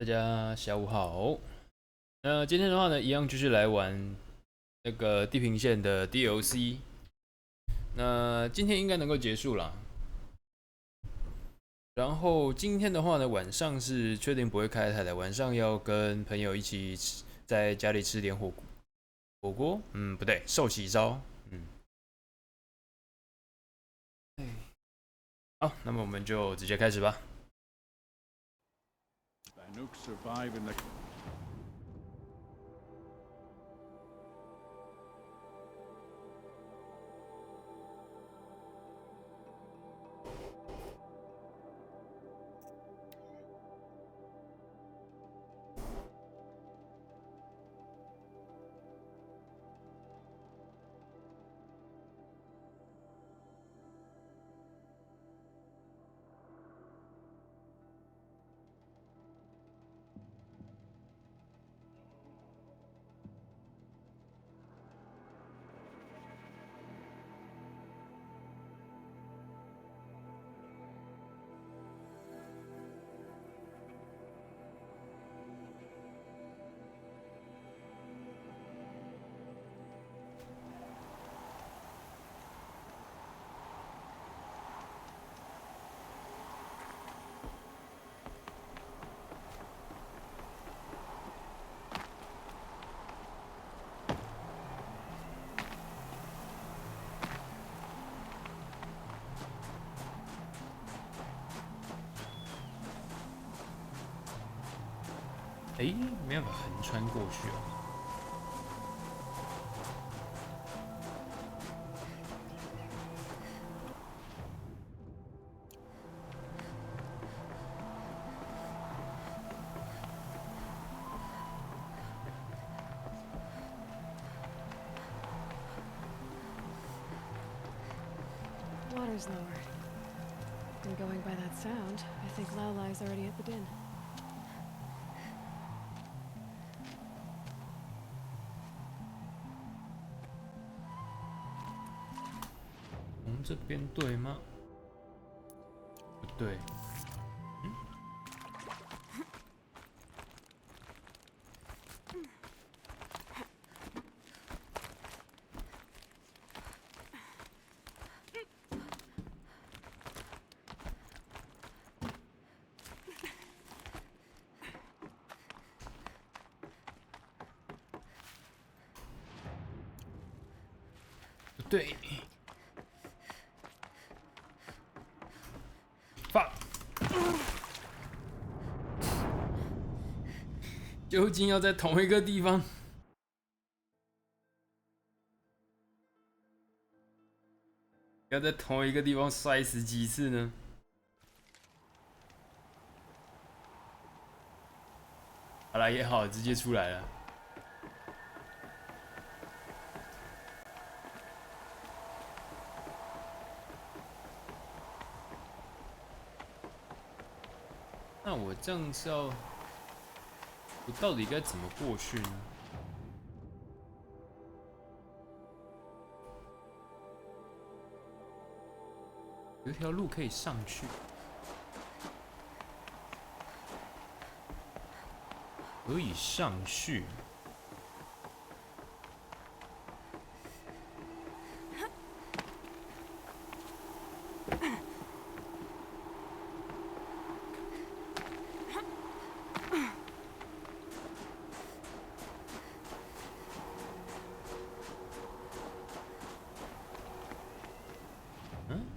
大家下午好。那今天的话呢，一样继续来玩那个地平线的 DLC。那今天应该能够结束了。然后今天的话呢，晚上是确定不会开台的，晚上要跟朋友一起在家里吃点火锅。不对，寿喜烧。嗯，好，那么我们就直接开始吧。诶，没办法横穿过去哦。Water's lower. And going by that sound, I think Lao Lai's already at the din. 从这边对吗？不对。不对。放。究竟要在同一个地方？要在同一个地方摔死几次呢？好了也好，直接出来了。那我这样是要，我到底该怎么过去呢？有一条路可以上去，可以上去。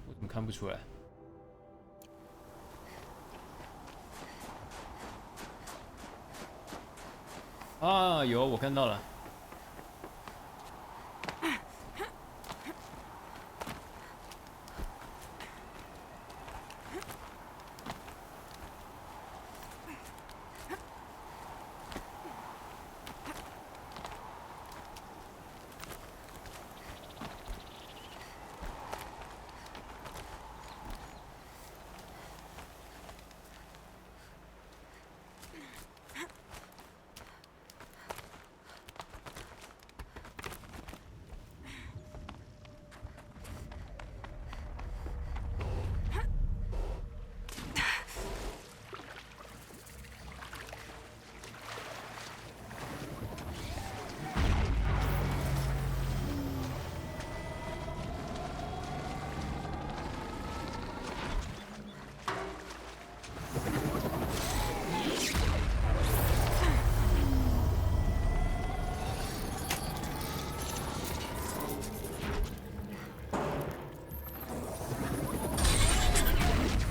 我怎么看不出来？啊，有，我看到了。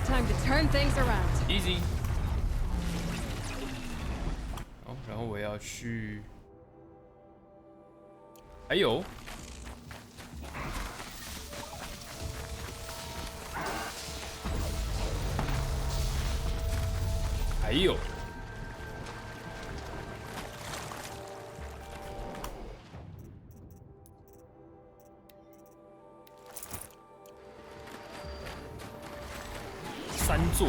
Time to turn things around. Easy。好，然后我要去，还有，还有，三座。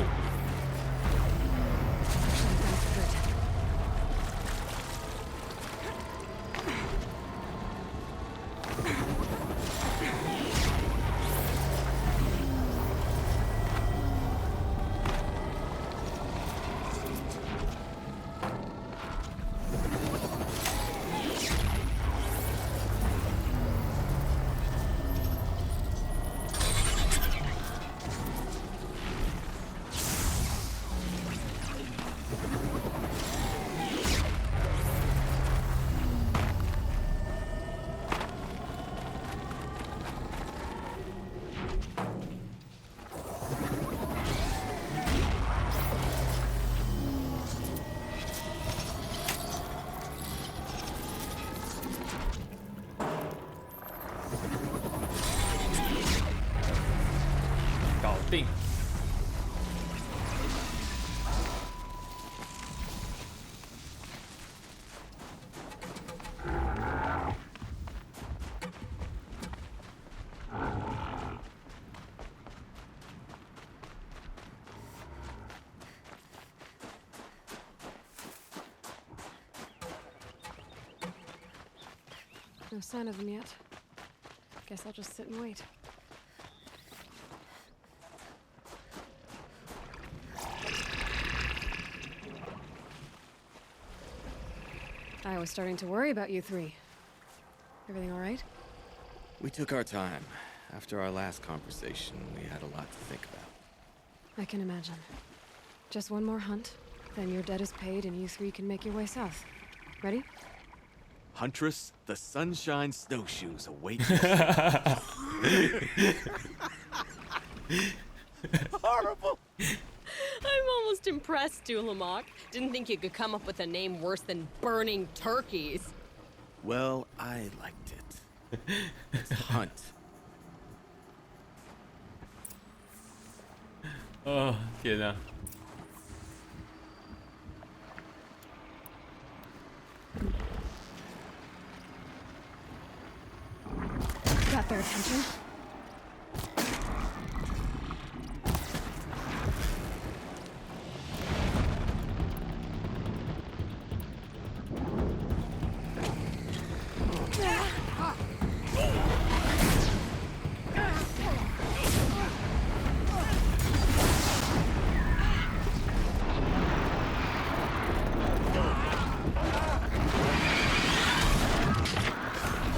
That's good. 搞定。No sign of them yet. Guess I'll just sit and wait. I was starting to worry about you three. Everything all right? We took our time. After our last conversation, we had a lot to think about. I can imagine. Just one more hunt, then your debt is paid and you three can make your way south. Ready? Huntress, the Sunshine Snowshoes await Horrible! I'm almost impressed, Dulamok. Didn't think you could come up with a name worse than burning turkeys. Well, I liked it. It's Hunt. 哦，天哪！ Got their attention?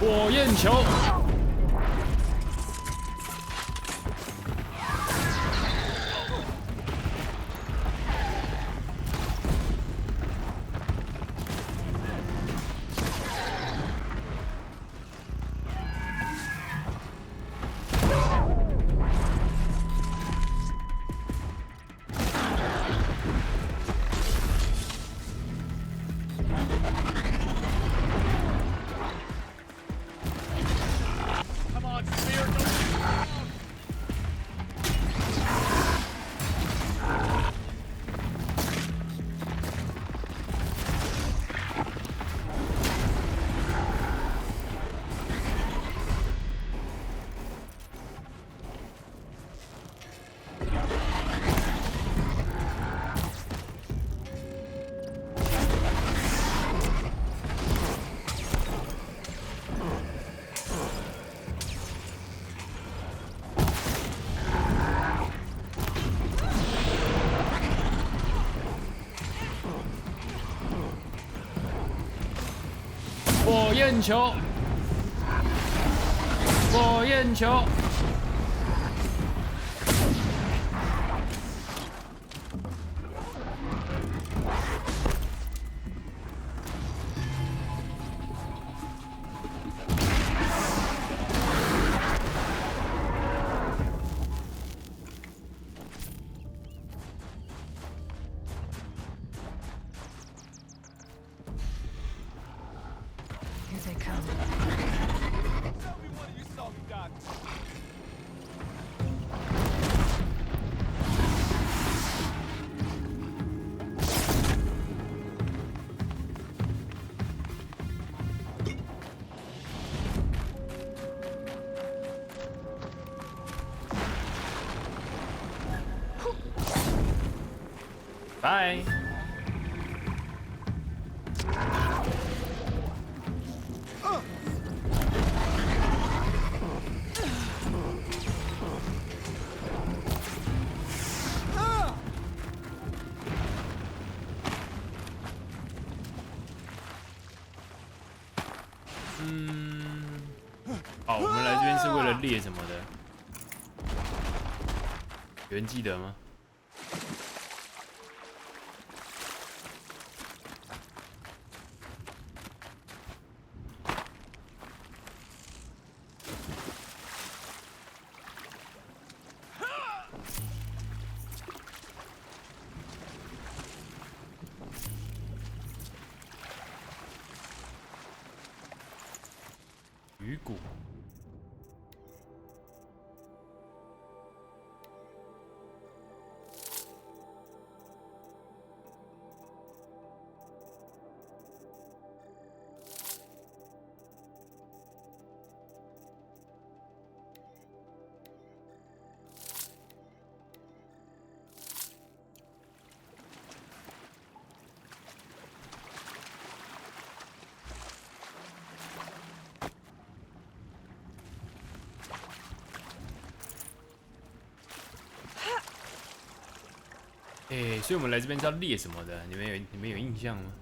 Oh, 火焰球。火焰球，火焰球。拜。好，我们来这边是为了猎什么的？有人记得吗？鱼骨。所以我们来这边是要猎什么的？你们有印象吗？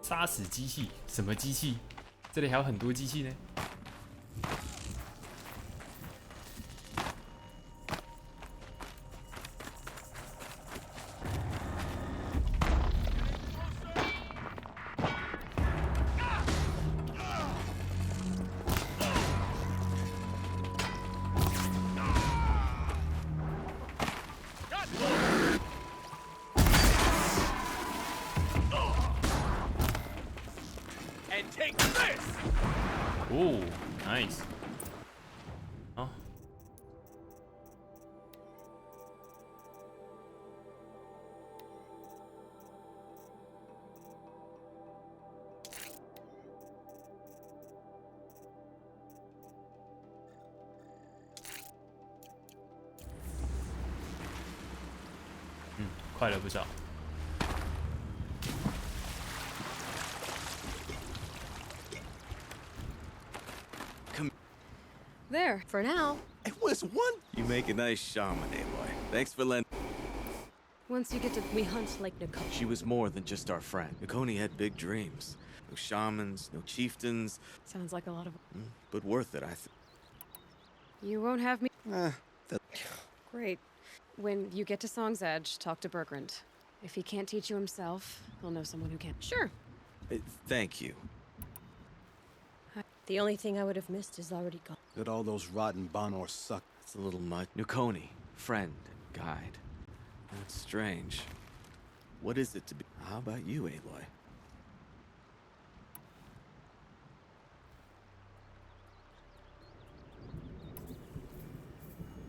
杀死机器？什么机器？这里还有很多机器呢。哦 ，nice。好。快了不少。There, for now. It was one. You make a nice shaman, Aloy. Thanks for lending. Once you get to... We hunt like Nicole. She was more than just our friend. Nakoni had big dreams. No shamans, no chieftains, Sounds like a lot of... but worth it, I think. You won't have me... That... Great. When you get to Song's Edge, talk to Bergrand. If he can't teach you himself, he'll know someone who can. Sure. Thank you. The only thing I would have missed is already gone. That all those rotten Bonor suck. It's a little much. Nakoni, friend and guide. That's strange. What is it to be? How about you, Aloy?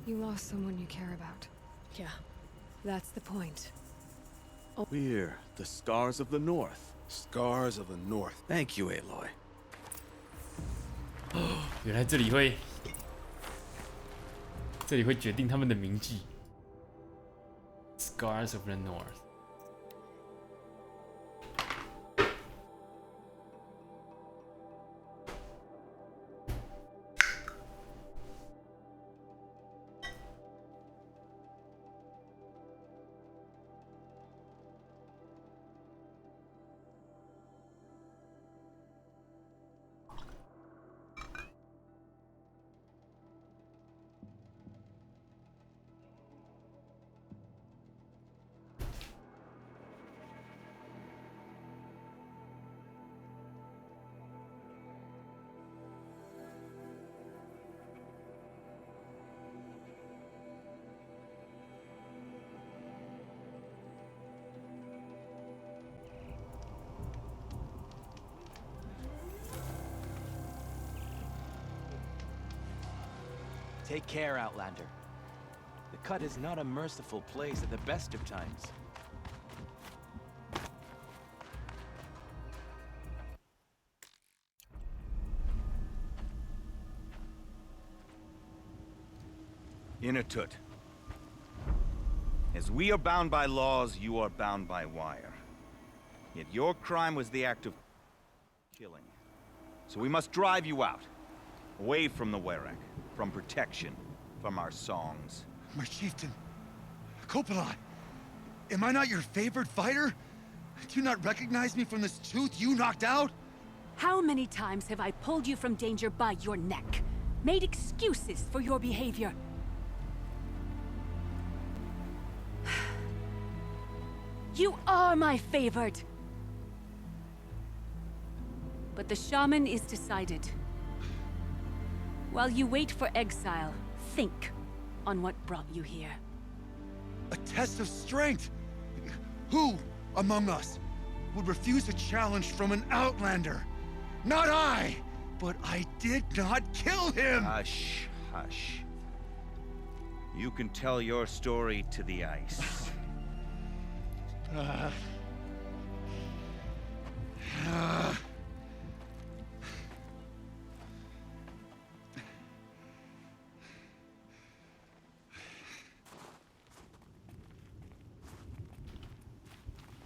You lost someone you care about. Yeah. That's the point. We're the Scars of the North. Scars of the North. Thank you, Aloy. 原来这里会决定他们的铭记。Scars of the North。Take care, Outlander. The cut is not a merciful place at the best of times. Inatut. As we are bound by laws, you are bound by wire. Yet your crime was the act of killing. So we must drive you out. Away from the Werak, from protection, from our songs. My chieftain, Kopalai, am I not your favored fighter? Do you not recognize me from this tooth you knocked out? How many times have I pulled you from danger by your neck? Made excuses for your behavior? You are my favored! But the shaman is decided. While you wait for exile, think on what brought you here. A test of strength! Who among us would refuse a challenge from an outlander? Not I! But I did not kill him! Hush, hush. You can tell your story to the ice.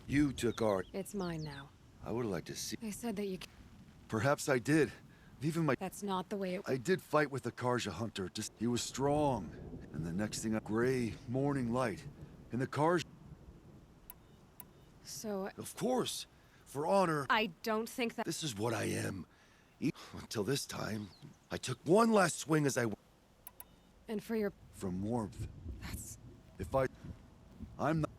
You took our... It's mine now. I would like to see... They said that you... Perhaps I did. Even my... That's not the way it... I did fight with the Karja hunter. Just... He was strong. And the next thing... Gray morning light. And the Karja... So... Of course. For honor. I don't think that... This is what I am. Until this time, I took one last swing as I... And for your... From warmth. That's... If I... I'm not...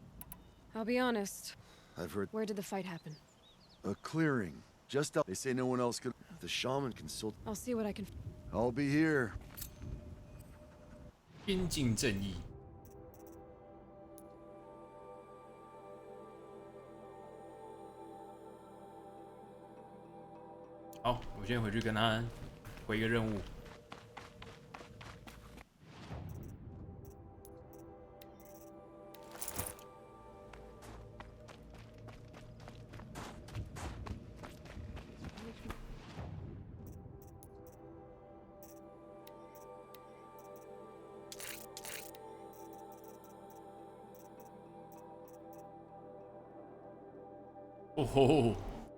I'll be honest. I've heard... Where did the fight happen? A clearing. Just up. They say no one else could... The shaman consult... I'll see what I can... I'll be here. 边境正义。好，我先回去跟他回一个任务。哦吼，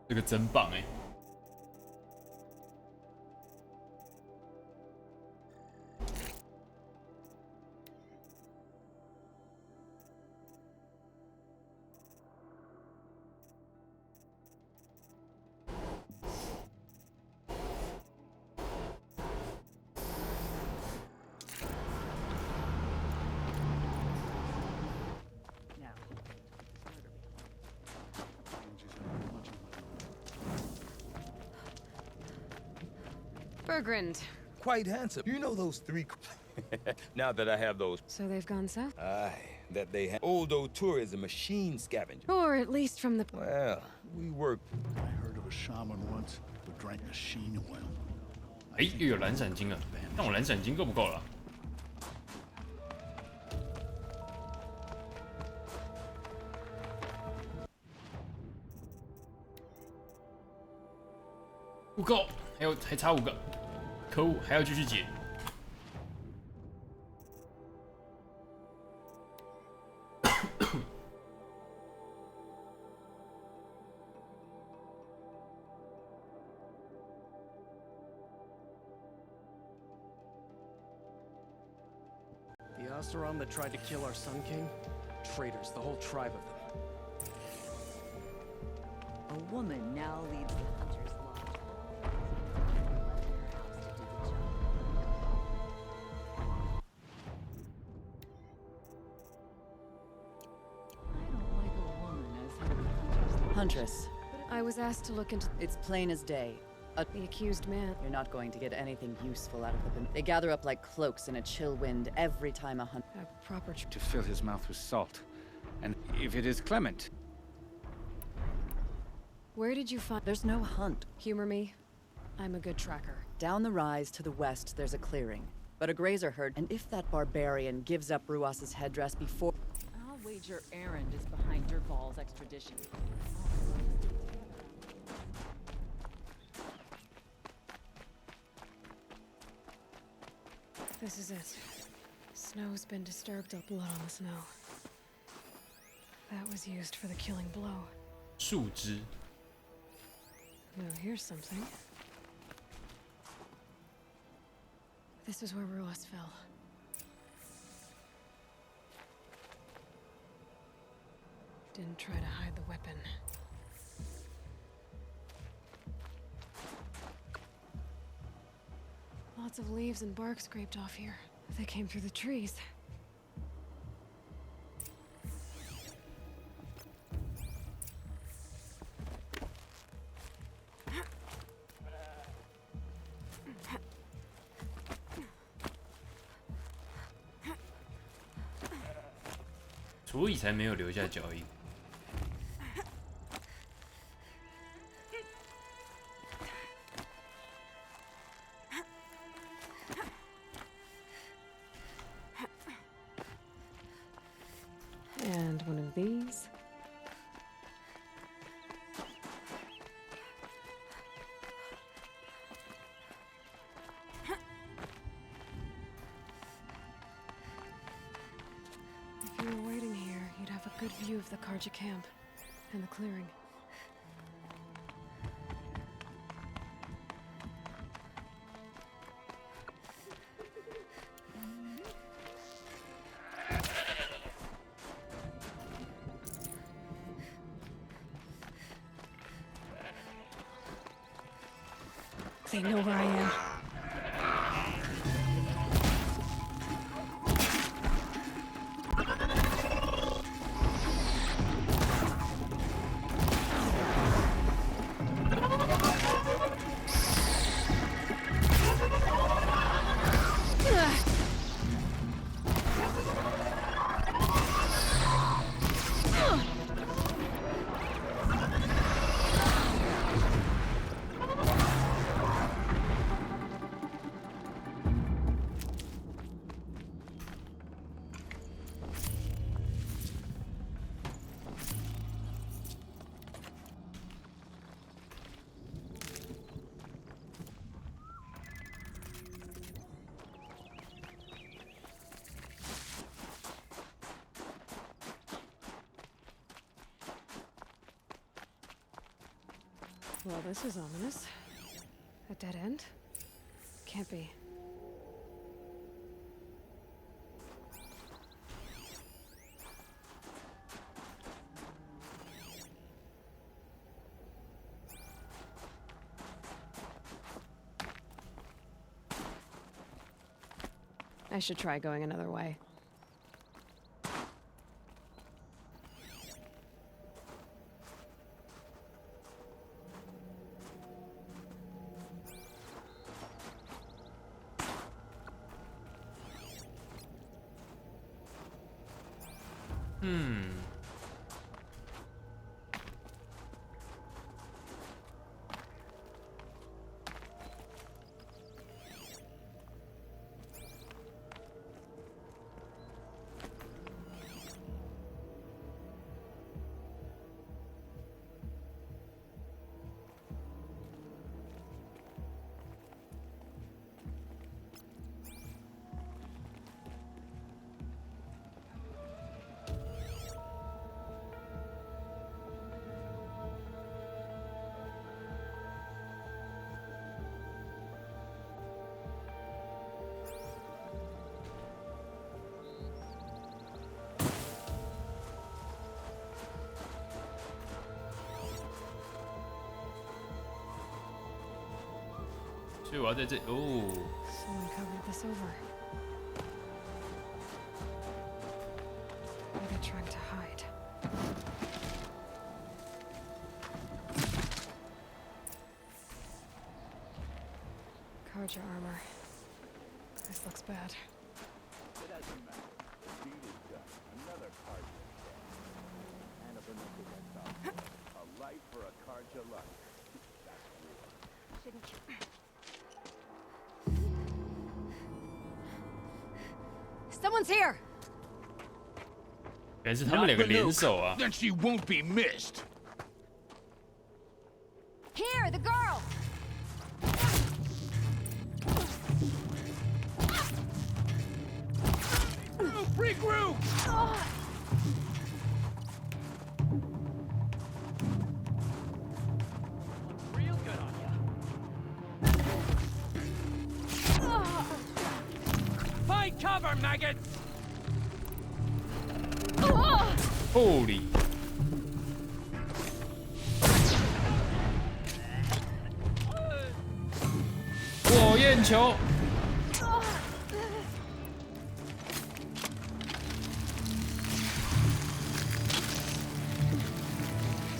这个真棒哎！Bergrand. Quite handsome. You know those three... Now that I have those... So they've gone south? Aye, that they have... Oldo tourism machine scavenger. Or at least from the... Well, we work... I heard of a shaman once who drank machine oil. 哎，又有蓝闪晶了，但我蓝闪晶够不够了？不够，还差5个，可恶，还要继续解。The Oseram that tried to kill our Sun King? Traitors, the whole tribe of them. A woman now leads the Hunter's Lodge. Huntress, I was asked to look into... it's plain as day. The accused man. You're not going to get anything useful out of them. They gather up like cloaks in a chill wind every time a hunt... A proper... To fill his mouth with salt. And if it is Clement... Where did you find... There's no hunt. Humor me. I'm a good tracker. Down the rise to the west, there's a clearing. But a grazer herd, and if that barbarian gives up Ruas's headdress before... I'll wager Erend is behind Derval's extradition. This is it. Snow's been disturbed. Blood on the snow. That was used for the killing blow. 树枝。 Now here's something. This is where Ruas fell. Didn't try to hide the weapon. Lots of leaves and bark scraped off here. They came through the trees.所以才没有留下脚印。 And one of these. If you were waiting here, you'd have a good view of the Karja camp and the clearing. They know where I am. Well, this is ominous. A dead end? Can't be. I should try going another way. Someone covered this over. What are they trying to hide? Karja armor. This looks bad. It doesn't matter. The deed is done. Another Karja dead. And a life for a Karja life. That's war. Shouldn't you? Someone's here! 原来是他们两个联手啊 Then she won't be missed. Here, the girl! Regroup! maggot! Holy！ 火焰球！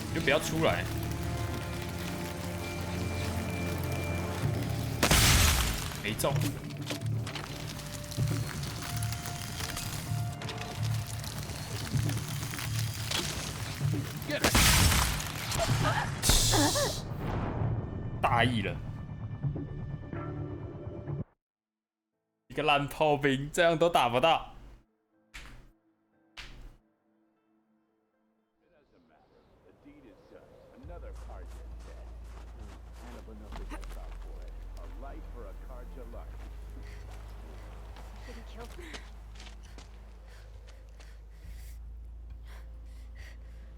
你就不要出来。没中。大意了。一个烂炮兵，这样都打不到。Another Karja dead. And of another Gestalt boy. A life for a Karja life. Didn't kill.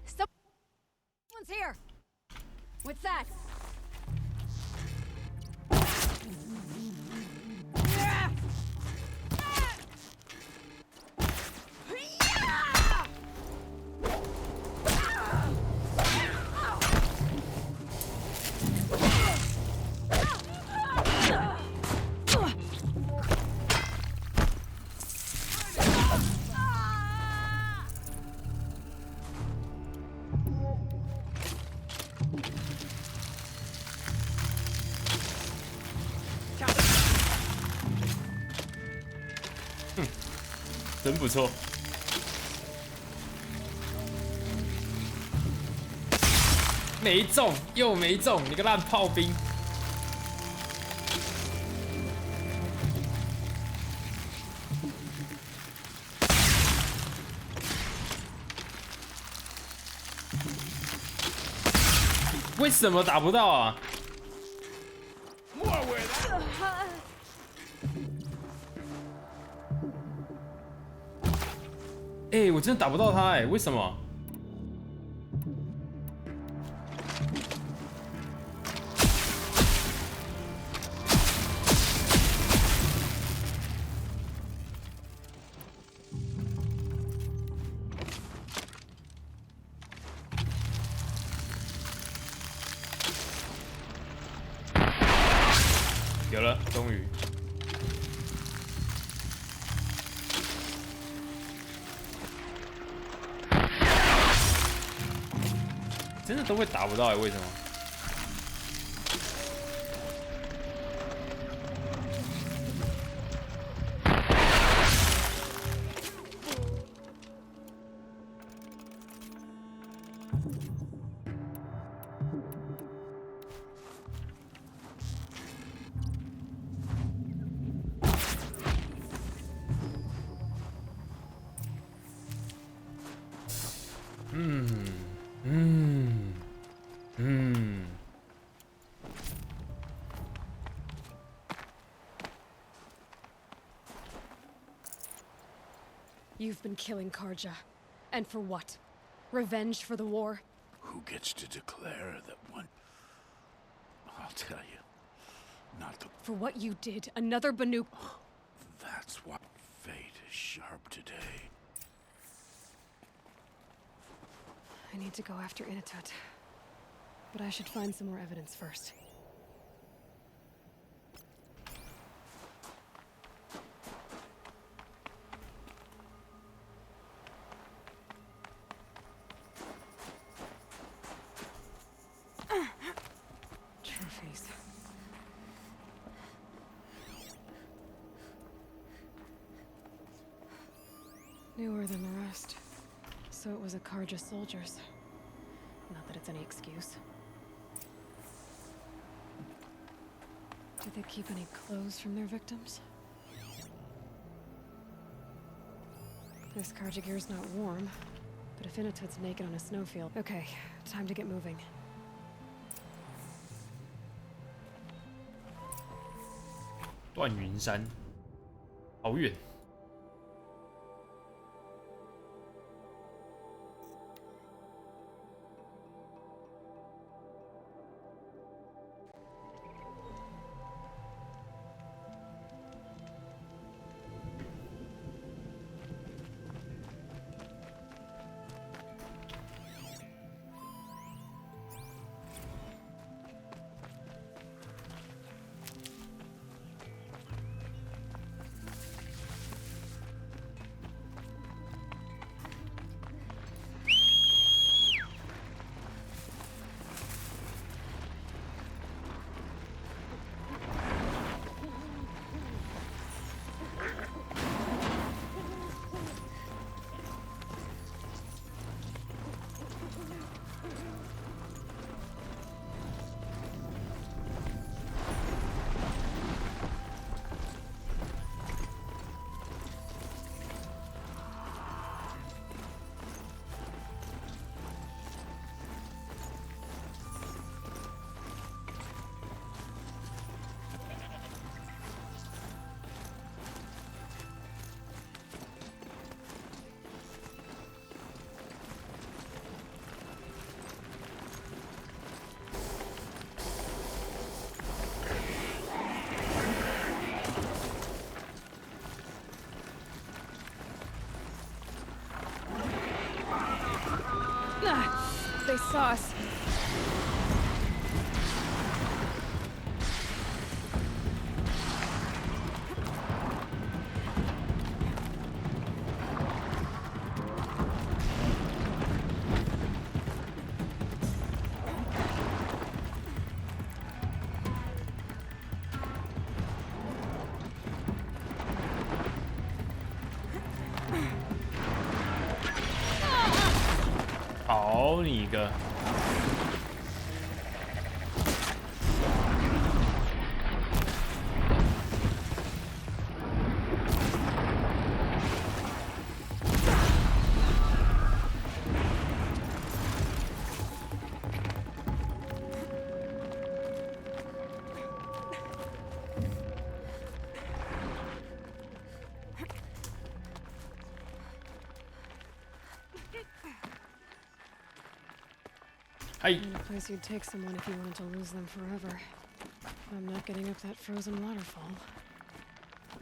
Someone's here. What's that?真不错。没中，又没中，你个烂炮兵！为什么打不到啊？ 哎、我真的打不到他哎、为什么？有了，终于。 真的都会打不到哎、为什么？You've been killing Karja. And for what? Revenge for the war? Who gets to declare that one? I'll tell you. Not the... For what you did, another Banu... That's why fate is sharp today. I need to go after Inatut. But I should find some more evidence first. Trophies. Newer than the rest. So it was a Karja soldiers. Not that it's any excuse. Did they keep any clothes from their victims? This Karja gear's not warm, but if Inatut's naked on a snowfield... Okay, time to get moving. 断云山，好远。sauce. Oh, 好你个！Kind of place you'd take someone if you wanted to lose them forever. I'm not getting up that frozen waterfall.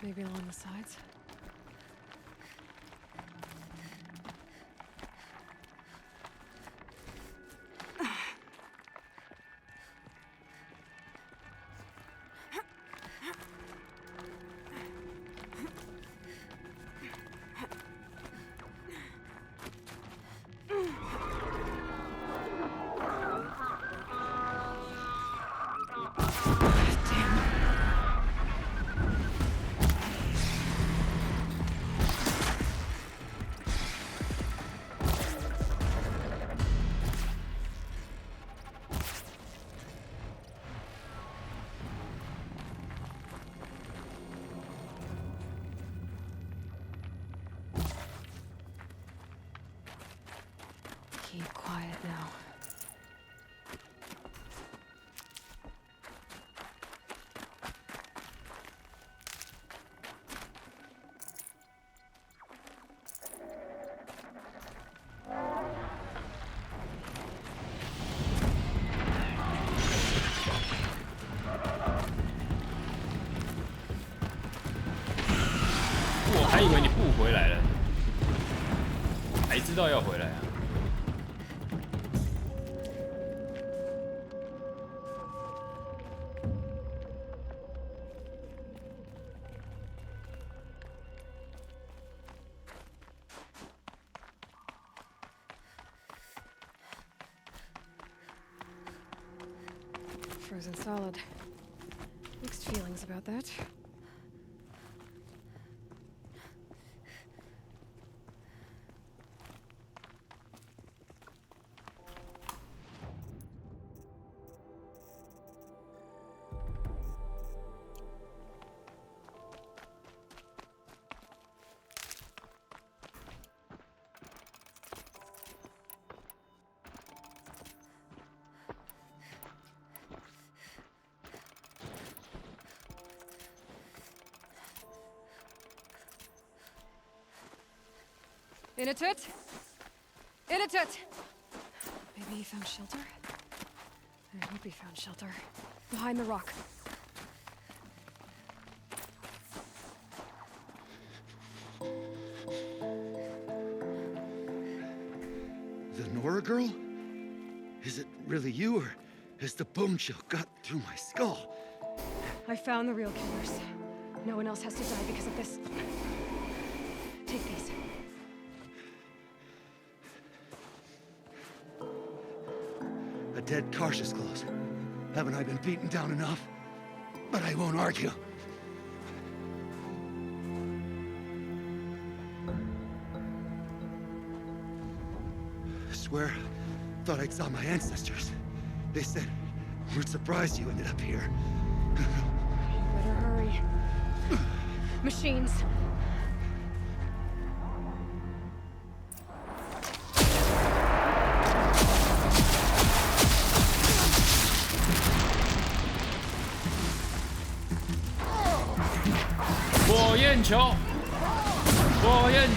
Maybe along the sides? Keep quiet now.我还以为你不回来了，还知道要回来啊！Frozen solid. Mixed feelings about that. In a tut! In a tut! Maybe he found shelter? I hope he found shelter. Behind the rock. The Nora girl? Is it really you, or has the bone chill got through my skull? I found the real killers. No one else has to die because of this. Take these. A dead Karsh's close. Haven't I been beaten down enough? But I won't argue. I swear, thought I saw my ancestors. They said, we're surprised you ended up here. Better hurry. Machines.火焰球，火焰，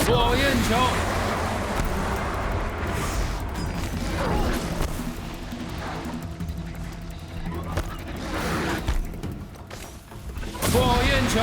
火焰球，火焰球。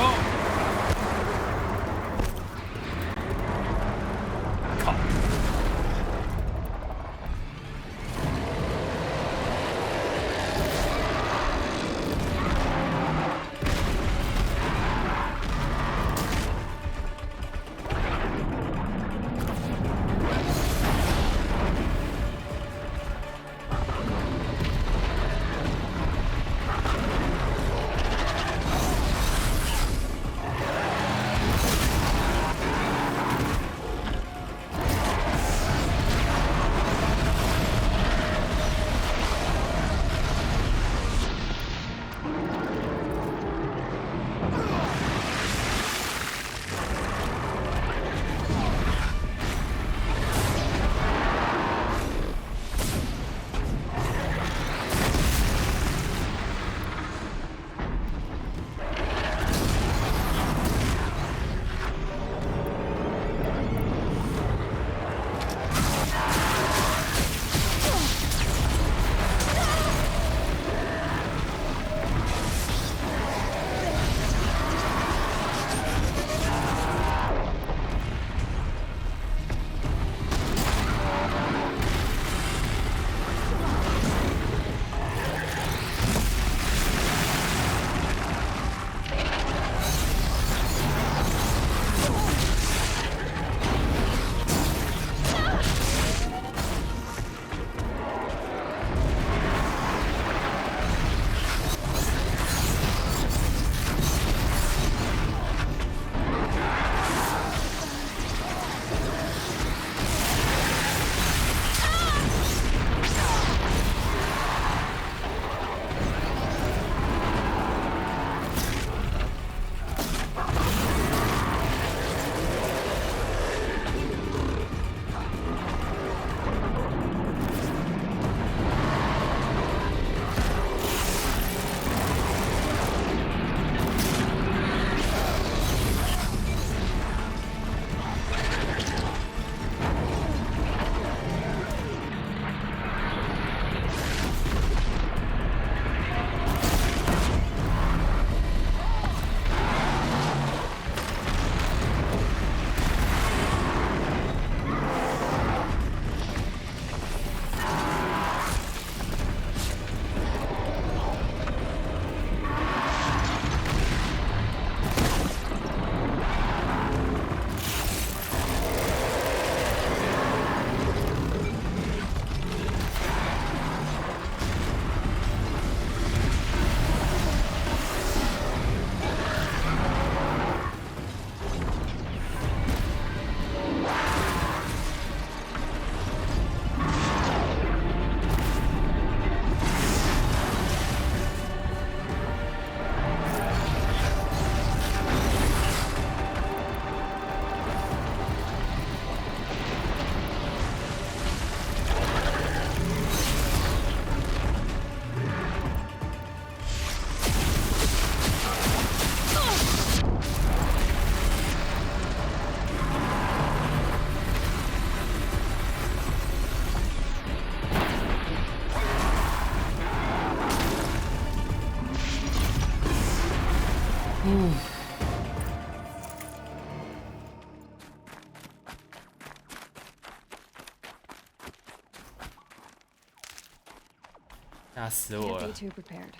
吓死我 Can't 了 be！too prepared.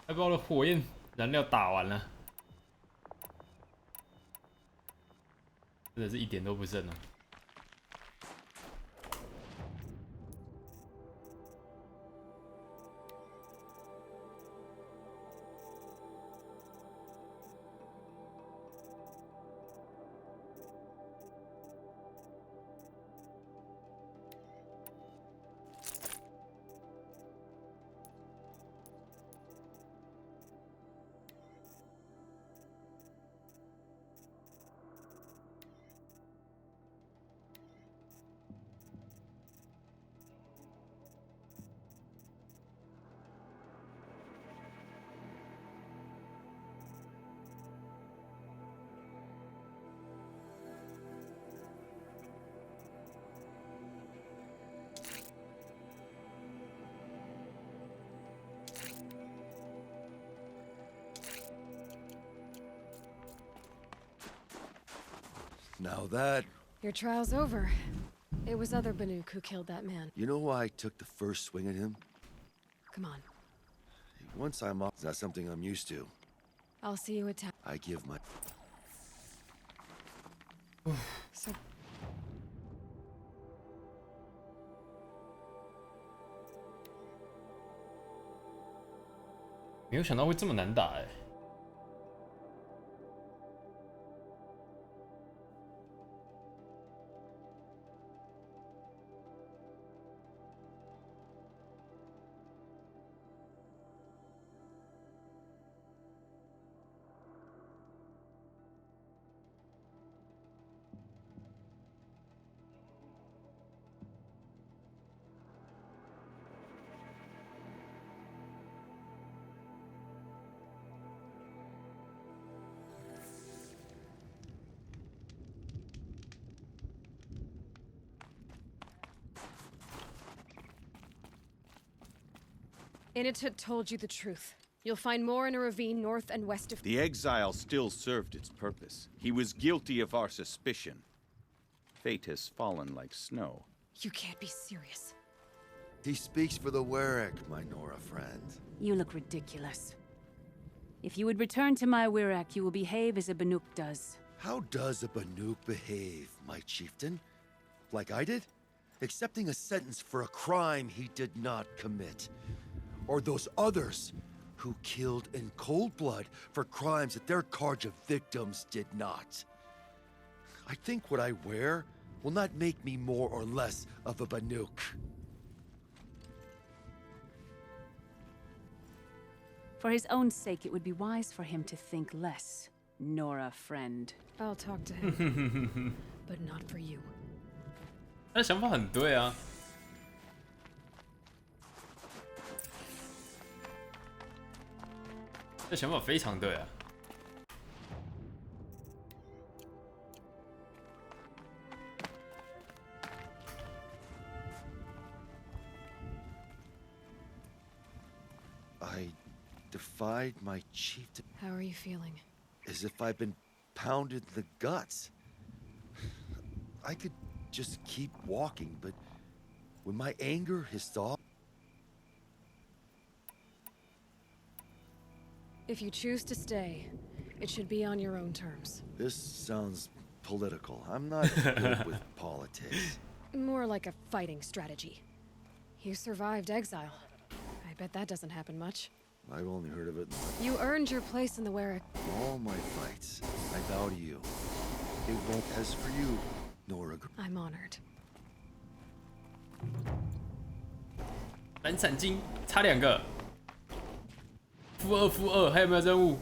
快把我的火焰燃料打完了，真的是一点都不剩了。Now that... Your trial's over. It was other Banuk who killed that man. You know why I took the first swing at him? Come on. Once I'm off, that's something I'm used to. I'll see you at town. I give my... So 没有想到会这么难打哎！Inatut told you the truth. You'll find more in a ravine north and west of... The exile still served its purpose. He was guilty of our suspicion. Fate has fallen like snow. You can't be serious. He speaks for the Warwick, my Nora friend. You look ridiculous. If you would return to my Wirrak, you will behave as a Banuk does. How does a Banuk behave, my chieftain? Like I did? Accepting a sentence for a crime he did not commit. Or those others who killed in cold blood for crimes that their charge of victims did not. I think what I wear will not make me more or less of a Banuk. For his own sake, it would be wise for him to think less, Nora friend. I'll talk to him. But not for you. 他的想法很对啊。这想法非常对啊。I defied my chieftain. How are you feeling? As if I've been pounded in the guts. I could just keep walking, but when my anger has stalled... If you choose to stay, it should be on your own terms. This sounds political. I'm not good with politics. More like a fighting strategy. You survived exile. I bet that doesn't happen much. I've only heard of it. You earned your place in the Warwick. All my fights, I bow to you. It won't as for you, Nora. I'm honored. 蓝闪金差2个。-2，还有没有任务？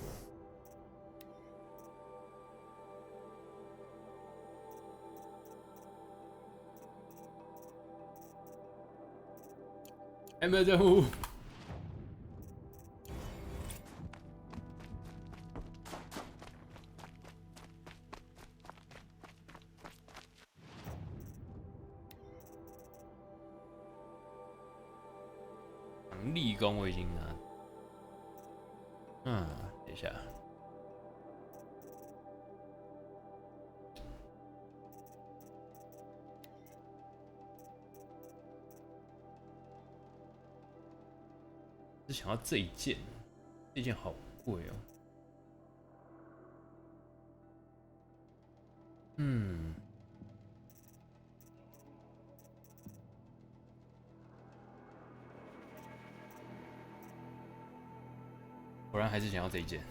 还有没有任务？能力地宫我已经拿。等一下。只想要这一件，这件好贵哦。果然还是想要这一件。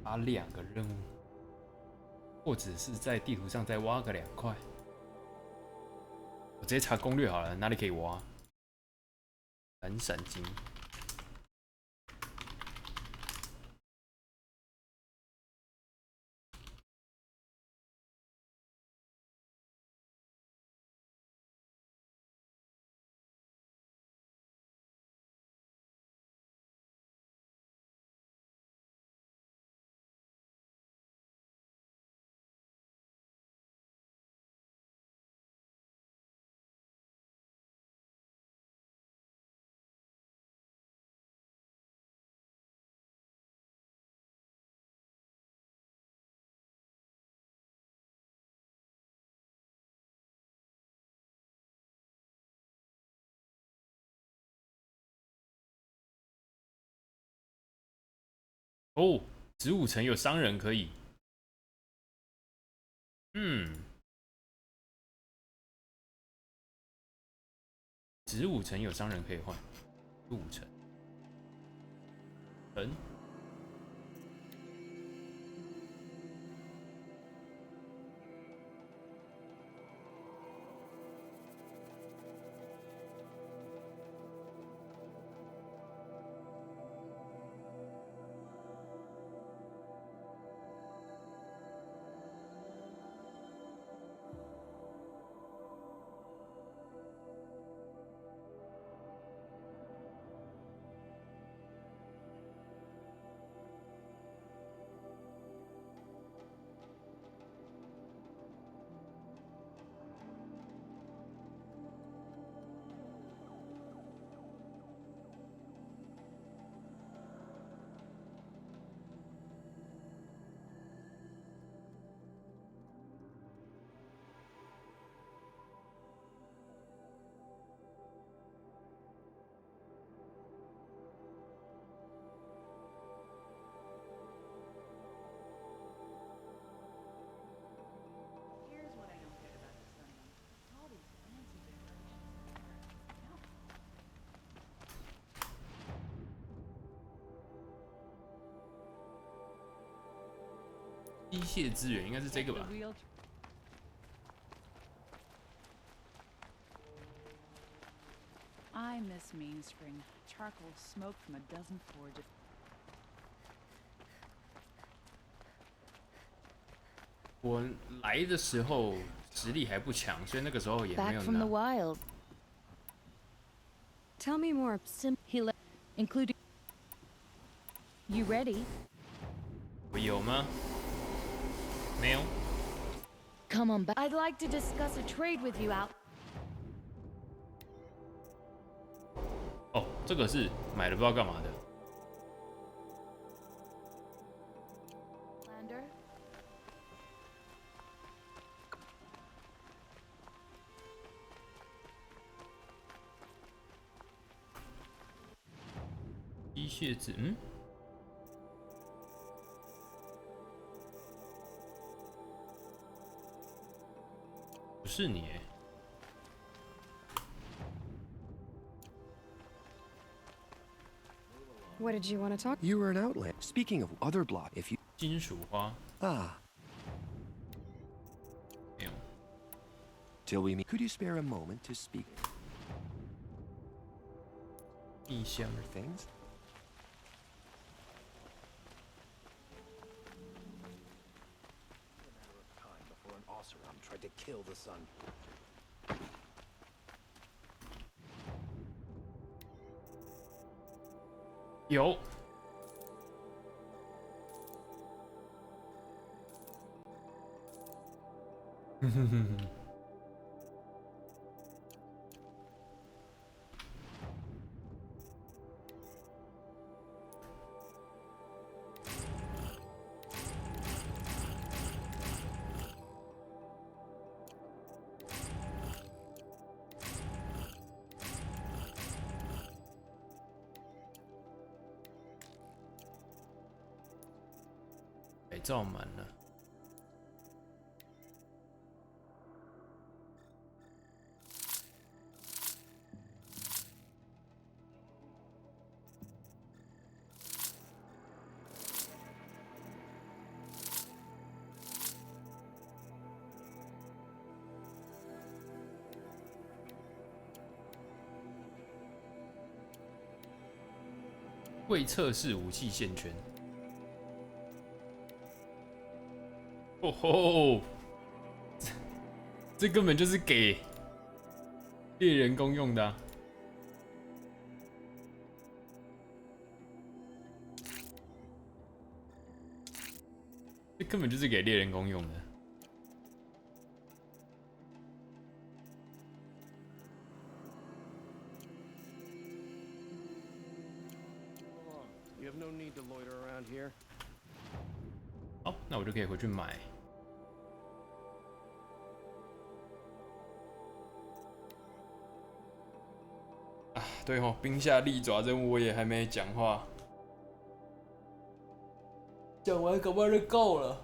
发2个任务，或者是在地图上再挖个2块。我直接查攻略好了，哪里可以挖？蓝闪金。哦，子午城有商人可以。子午城有商人可以换。子午城。机械资源应该是这个吧？ I miss Main Spring. Charcoal smoke from a dozen forges. 我来的时候实力还不强，所以那个时候也没有 Back from the 拿。 wild. Tell me more. Including. You ready? 我有吗？没有。 Come on back. I'd like to discuss a trade with you out. 哦，这个是买了不知道干嘛的。 Lander. 机械字，不是你耶。 What did you want to talk? You were an outlet. Speaking of other block, if you 金属花 ah, 没有。 till we meet, could you spare a moment to speak? 异香 Other things? A matter of time before an Oseram tried to kill the sun. 有。改造满了。未测试武器线圈。哦吼，这根本就是给猎人公用的啊。这根本就是给猎人公用的。You have no need to loiter around here. 好，那我就可以回去买。啊，对哦，冰下利爪任务我也还没讲话，讲完搞不好就够了。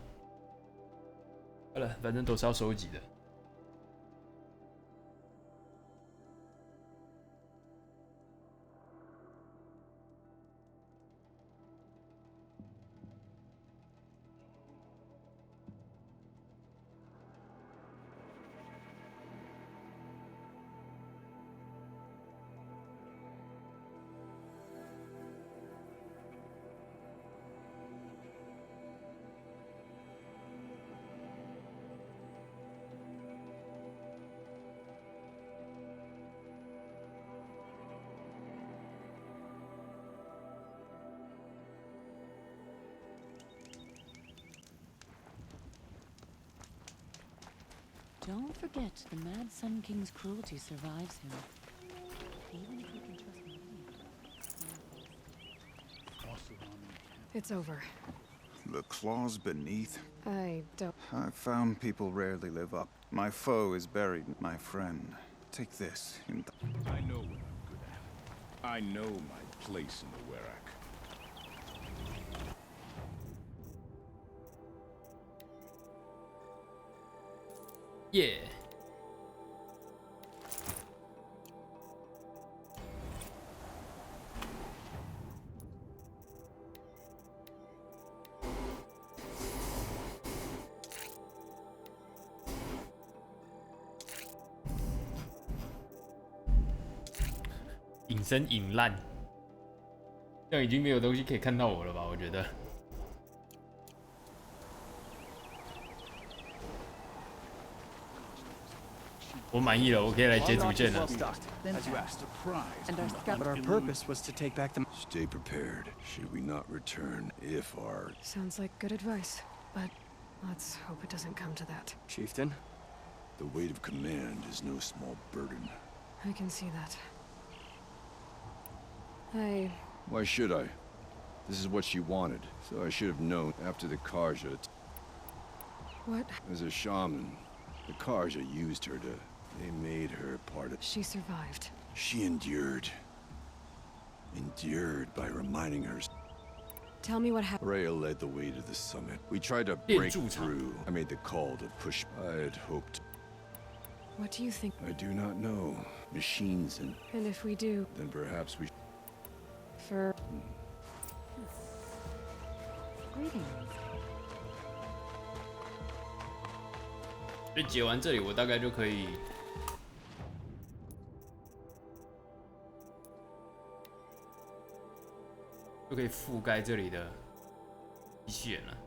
好了，反正都是要收集的。Don't forget, the Mad Sun King's cruelty survives him. Even if you can trust me. It's over. The claws beneath. I don't. I've found people rarely live up. My foe is buried, my friend. Take this. I know what I'm good at. I know my place in the Werak. Yeah. 隐身隐烂，这样已经没有东西可以看到我了吧？我觉得。我满意了，我可以来接主线了。 But our purpose was to take back the. Stay prepared. Should we not return if our... Sounds like good advice, but let's hope it doesn't come to that. Chieftain? The weight of command is no small burden. I can see that. Why should I? This is what she wanted, so I should have known after the Karja. What? As a shaman, the Karja used her to... They made her part of... She survived. She endured. Endured by reminding her... Tell me what happened. Rhea led the way to the summit. We tried to break through. I made the call to push. I had hoped... What do you think? I do not know. Machines and... And if we do... Then perhaps we... For... Greetings. 所以解完这里，我大概就可以覆盖这里的机器人了。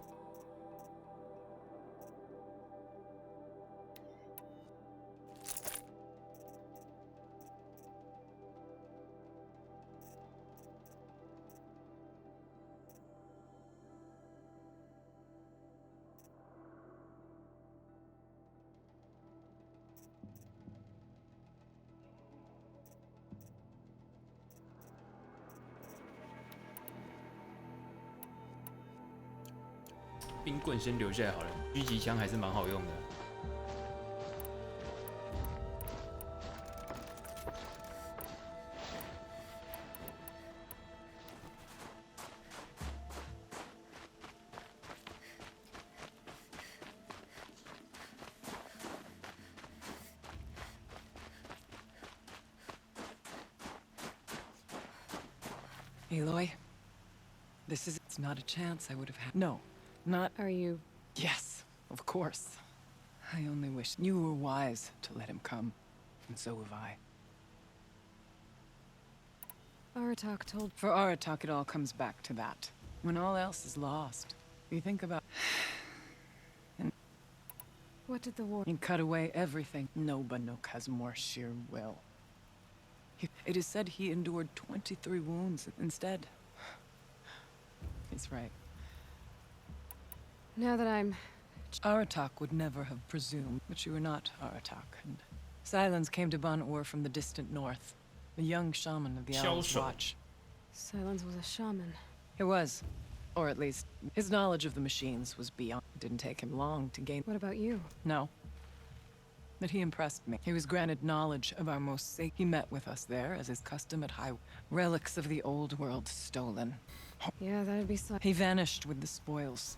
冰棍先留下来好了，狙击枪还是蛮好用的。Aloy, it's not a chance I would have had. No, not. Are you? Yes, of course. I only wish you were wise to let him come, and so have I. Aratak told. For Aratak, it all comes back to that. When all else is lost, you think about. And What did the war? you cut away everything. Nobanuk has more sheer will. It is said he endured 23 wounds instead. He's right. Now that I'm... Aratak would never have presumed, but you were not Aratak, and Silence came to Ban-Ur from the distant north. A young shaman of the Owl's Watch. Silence was a shaman. It was. Or at least, his knowledge of the machines was beyond. It didn't take him long to gain... What about you? No. But he impressed me. He was granted knowledge of our most sacred. He met with us there, as is custom at High. Relics of the old world stolen. Yeah, that'd be so... He vanished with the spoils.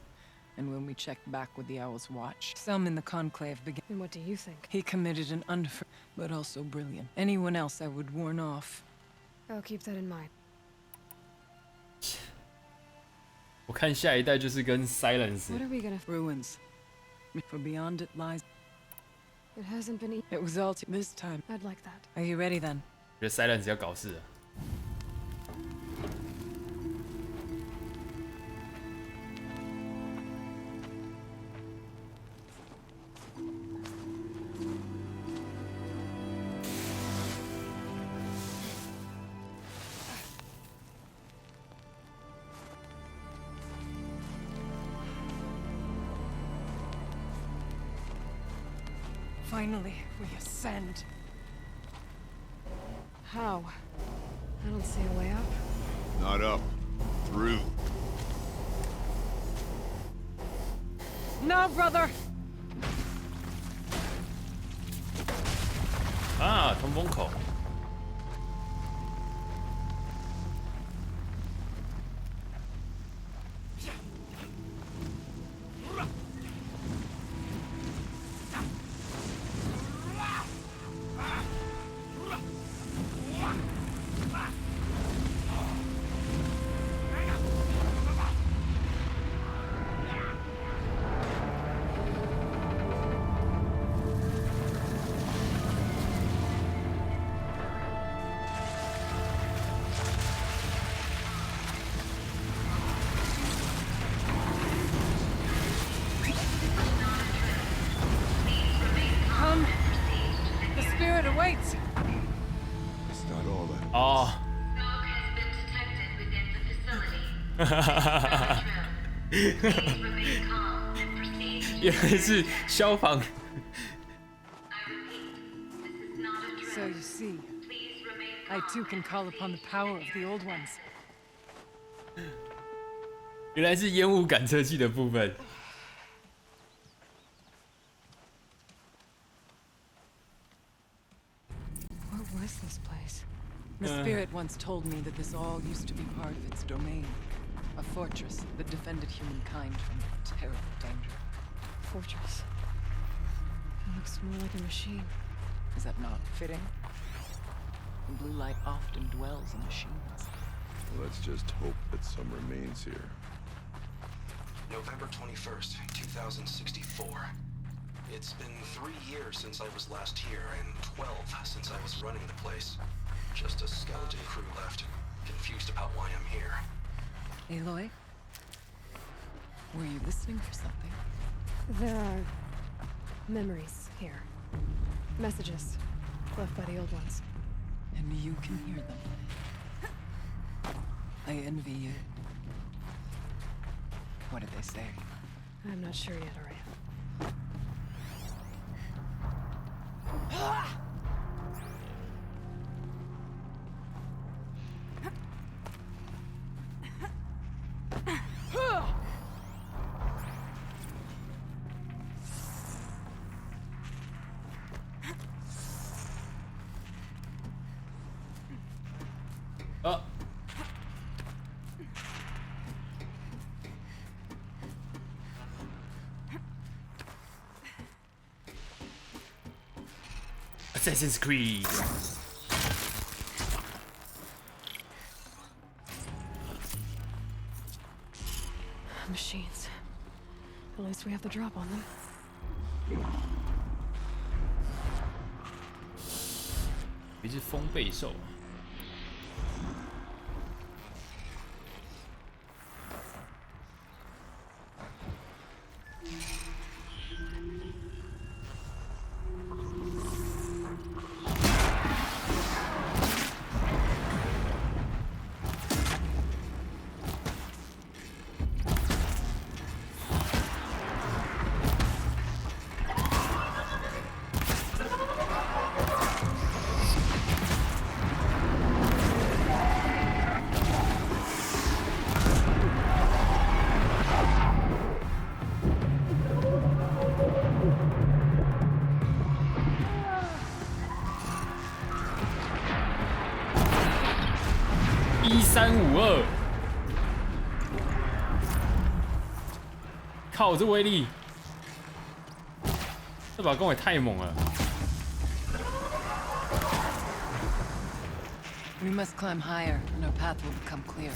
And when we checked back with the Owl's Watch, some in the Conclave began... And what do you think? He committed an but also brilliant. Anyone else I would warn off. I'll keep that in mind. 我看下一代就是跟 Silence。 What are we gonna... Ruins. For beyond it lies... It hasn't been... It was all this time. I'd like that. Are you ready then? 觉得 Silence 要搞事了。Finally, we ascend. How? I don't see a way up. Not up. Through. No, brother! 啊，通风口。Come! The spirit awaits! It's not all that. 哦。原来是消防。 So you see, I too can call upon the power of the old ones. 原来是烟雾感测器的部分。 What was this place? The spirit once told me that this all used to be part of its domain. A fortress that defended humankind from terrible danger. Fortress. It looks more like a machine. Is that not fitting? The blue light often dwells in machines. Let's just hope that some remains here. November 21st, 2064. It's been 3 years since I was last here, and 12 since I was running the place. Just a skeleton crew left, confused about why I'm here. Aloy? Were you listening for something? There are... memories here. Messages left by the old ones. And you can hear them. I envy you. What did they say? I'm not sure yet, Araya. Oh. Assassin's Creed. least we have the drop on them. 一只风背兽。1352，靠，这威力，这把弓也太猛了。 We must climb higher, and our path will become clear.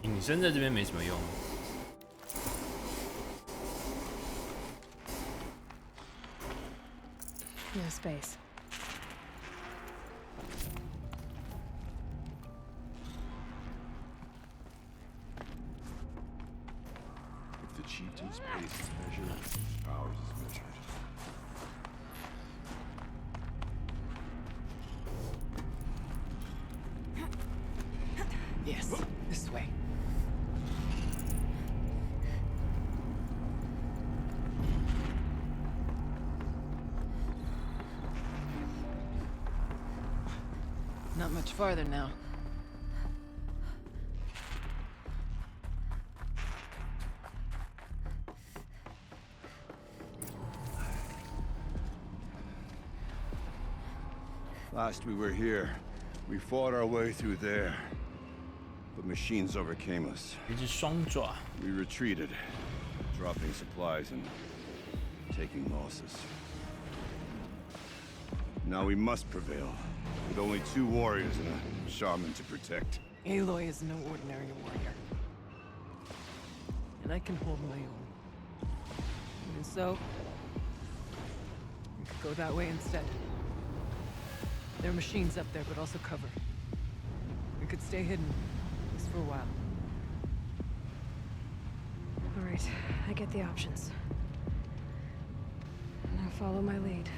隐身在这边没什么用。No space. If the chieftain's pace is measured, ours is measured. Yes, this way. Not much farther now. Last we were here, we fought our way through there. But machines overcame us. 一只双爪。 We retreated, dropping supplies and taking losses. Now we must prevail, with only 2 warriors and a shaman to protect. Aloy is no ordinary warrior. And I can hold my own. And so, we could go that way instead. There are machines up there, but also cover. We could stay hidden, at least for a while. All right, I get the options. Now follow my lead.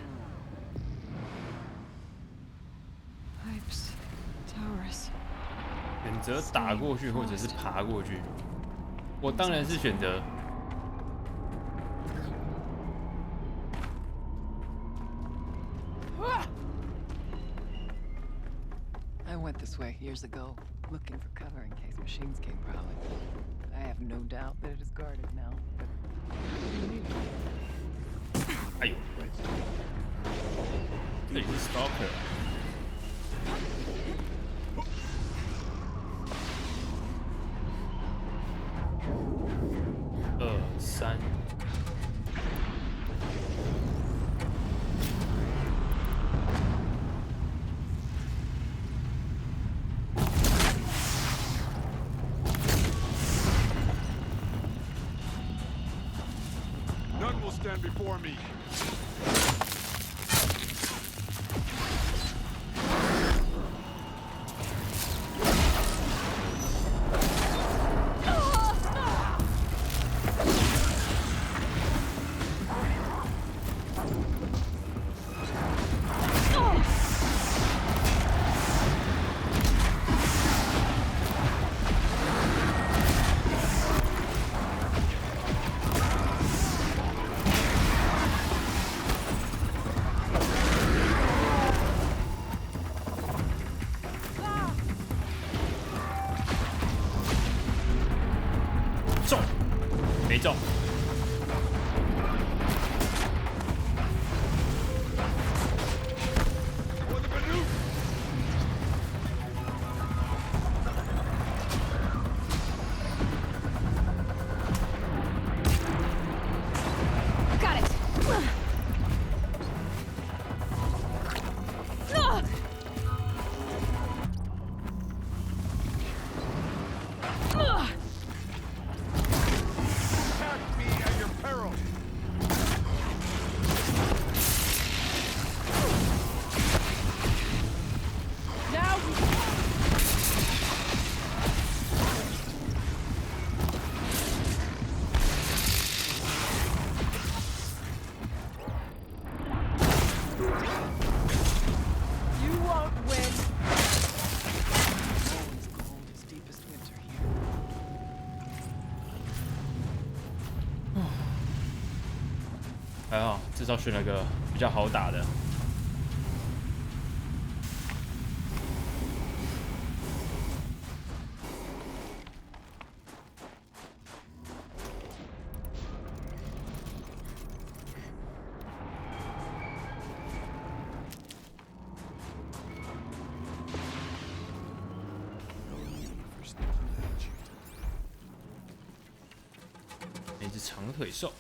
Pipes, towers. 选择打过去，或者是爬过去。我当然是选择。 I went this way years ago, looking for cover in case machines came prowling. I have no doubt that it is guarded now, but... 哎呦！这里是 Stalker。2、3。 None will stand before me.没中。Got it. 还好，至少选了个比较好打的。那只长腿兽。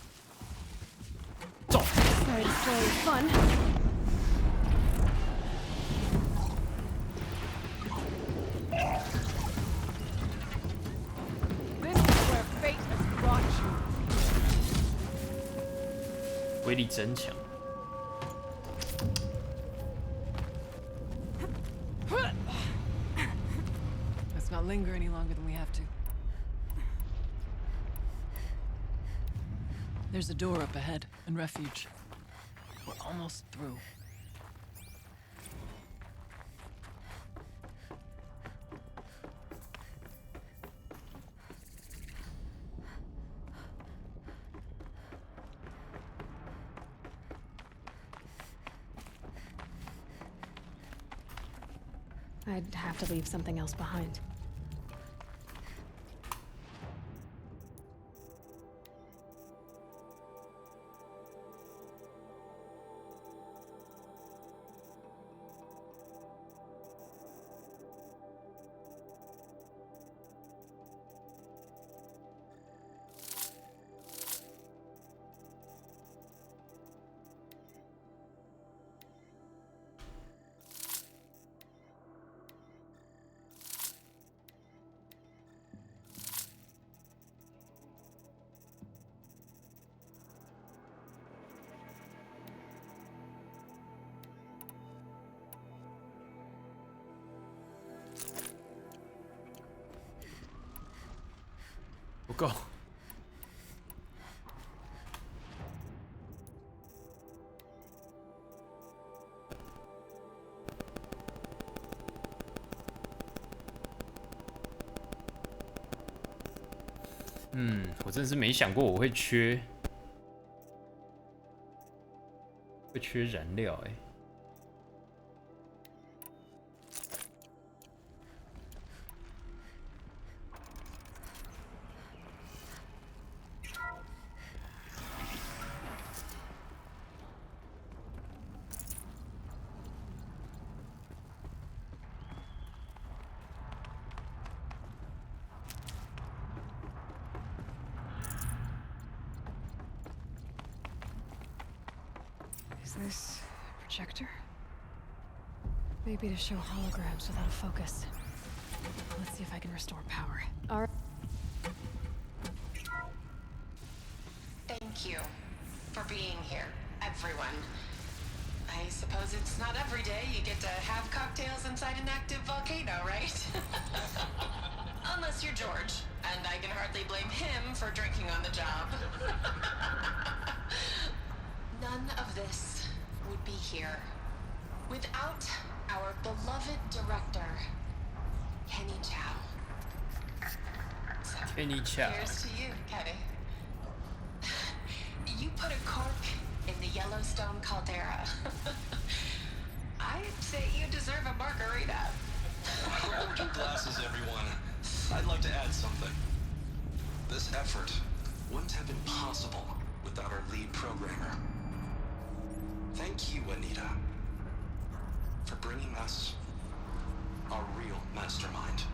Sorry to spoil your fun. This is where fate has brought you. 威力真强。 Let's not linger any longer than we have to. There's a door up ahead, and refuge. We're almost through. I'd have to leave something else behind.不够。我真的是没想过我会缺燃料哎。 Is this a projector? Maybe to show holograms without a focus. Let's see if I can restore power. Alright. Thank you for being here, everyone. I suppose it's not every day you get to have cocktails inside an active volcano, right? Unless you're George, and I can hardly blame him for drinking on the job. None of this would be here without our beloved director, Kenny Chow. So, Kenny Chow. Here's to you, Kenny. You put a cork in the Yellowstone caldera. I'd say you deserve a margarita. Hold your glasses, everyone. I'd like to add something. This effort wouldn't have been possible without our lead programmer. Thank you, Anita, for bringing us our real mastermind,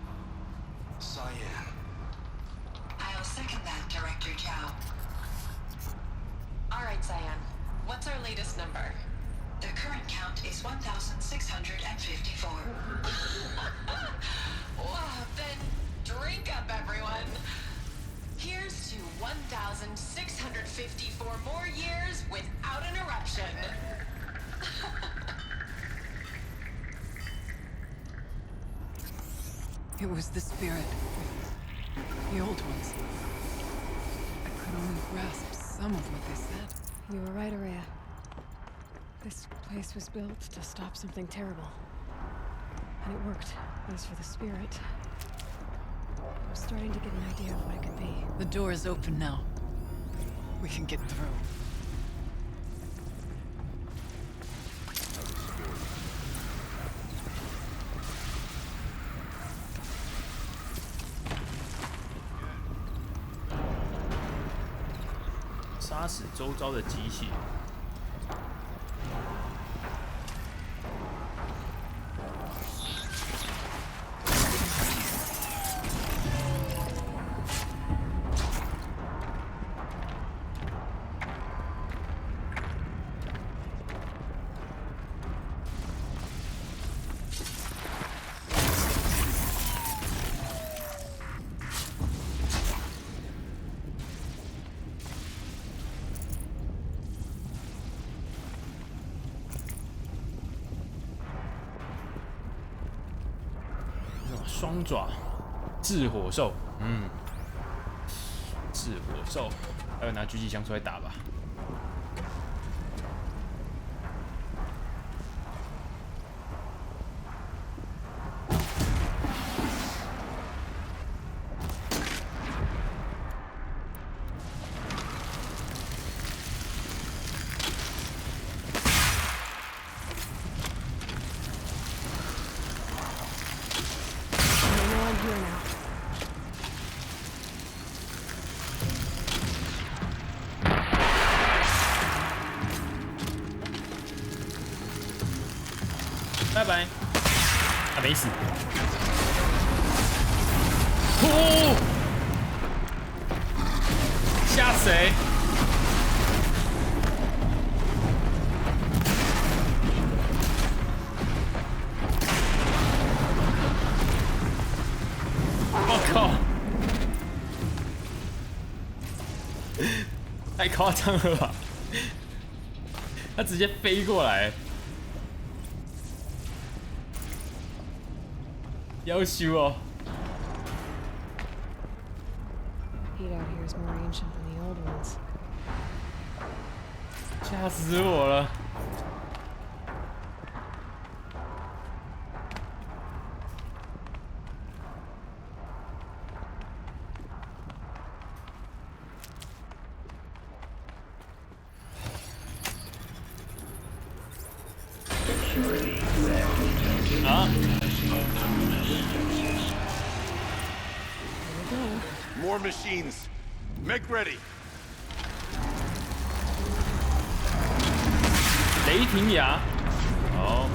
Cyan. I'll second that, Director Chow. All right, Cyan. What's our latest number? The current count is 1,654. Wow, then drink up, everyone. Here's to 1,654 more years without an eruption. It was the spirit. The old ones. I could only grasp some of what they said. You were right, Araya. This place was built to stop something terrible. And it worked. As for the spirit, I'm starting to get an idea of what it could be. The door is open now. We can get through. 杀死周遭的机器。双爪炙火兽，炙火兽，还有拿狙击枪出来打吧。拜拜，啊，没死。呼，吓谁？我靠，太夸张了吧！他直接飞过来。要修哦！ Heat out here is more ancient than the old ones. 吓死我了！啊！ More machines. Make ready. 雷霆牙，好。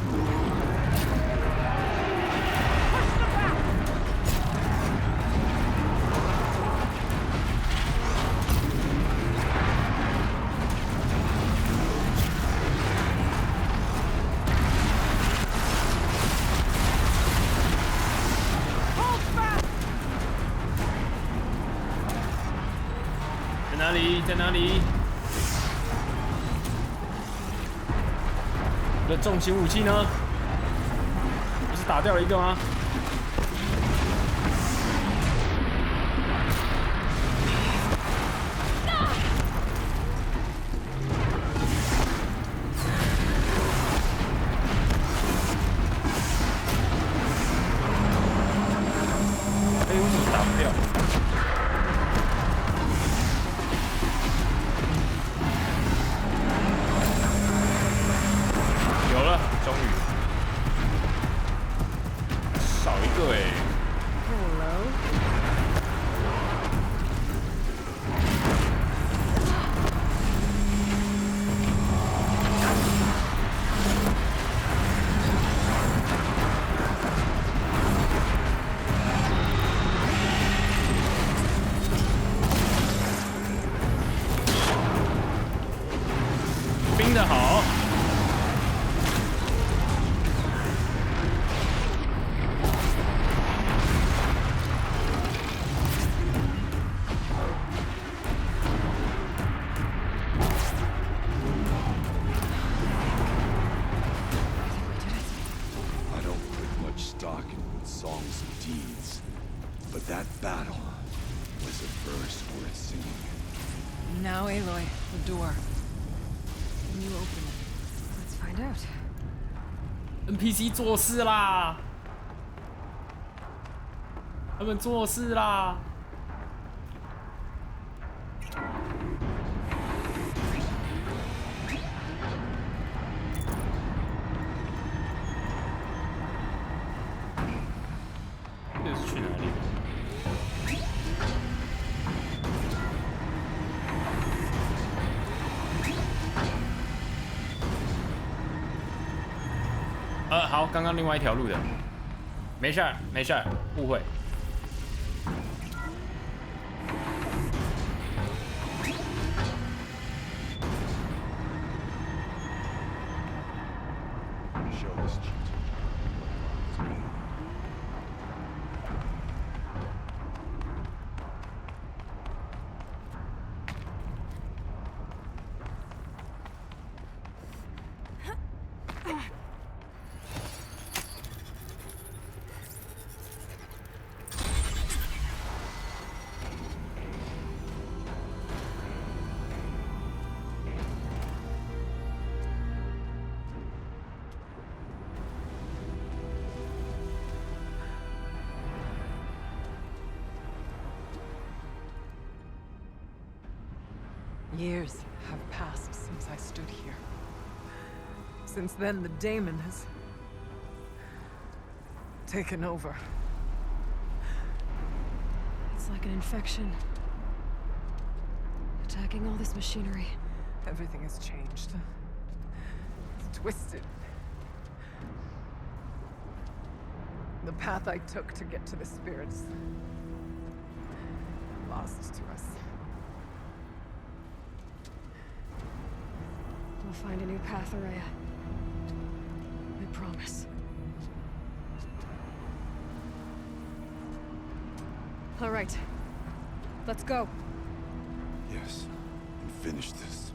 在哪里？在哪里？我的重型武器呢？不是打掉了一个吗？哎，为什么打不掉？ 终于少一个哎。冰的好。 songs and deeds, but that battle was a verse worth singing. Now, Aloy, the door. Can you open it? Let's find out. NPC 做事啦！他们做事啦！这是去哪里？好，刚刚另外一条路的，没事儿，没事儿，误会。Show this cheat. Years have passed since I stood here. Since then, the daemon has taken over. It's like an infection. Attacking all this machinery. Everything has changed. It's twisted. The path I took to get to the spirits lost to us. We'll find a new path, Araya. I promise. All right. Let's go. Yes, and finish this.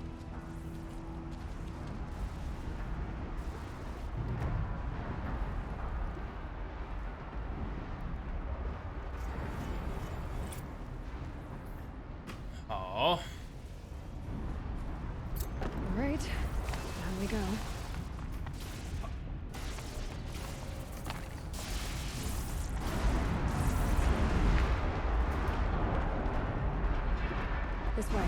Oh. All right. Down we go. This way.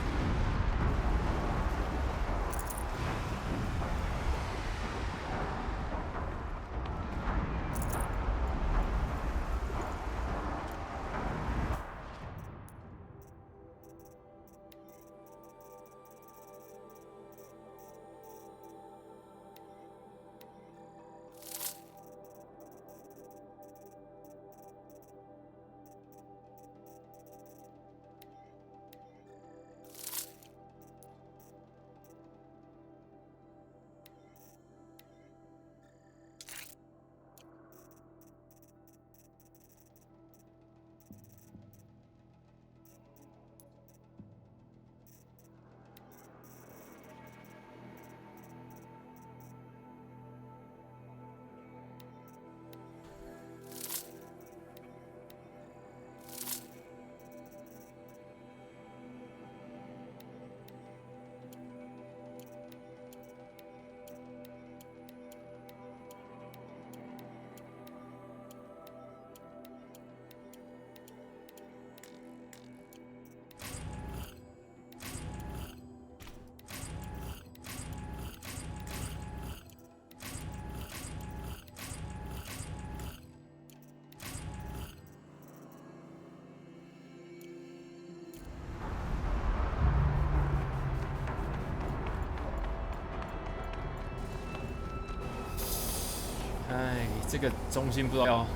哎，这个中心不知道要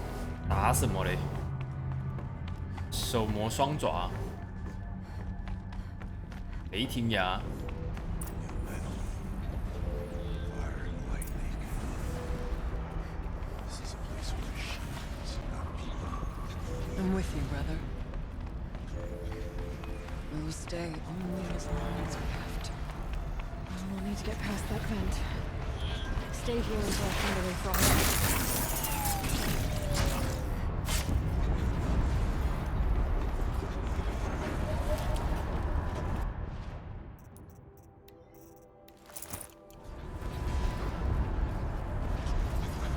打什么嘞？手魔双爪，雷霆牙。I'm with you, brother. We'll stay only as long as we have to. We'll need to get past that vent. Stay here until I find a way from it.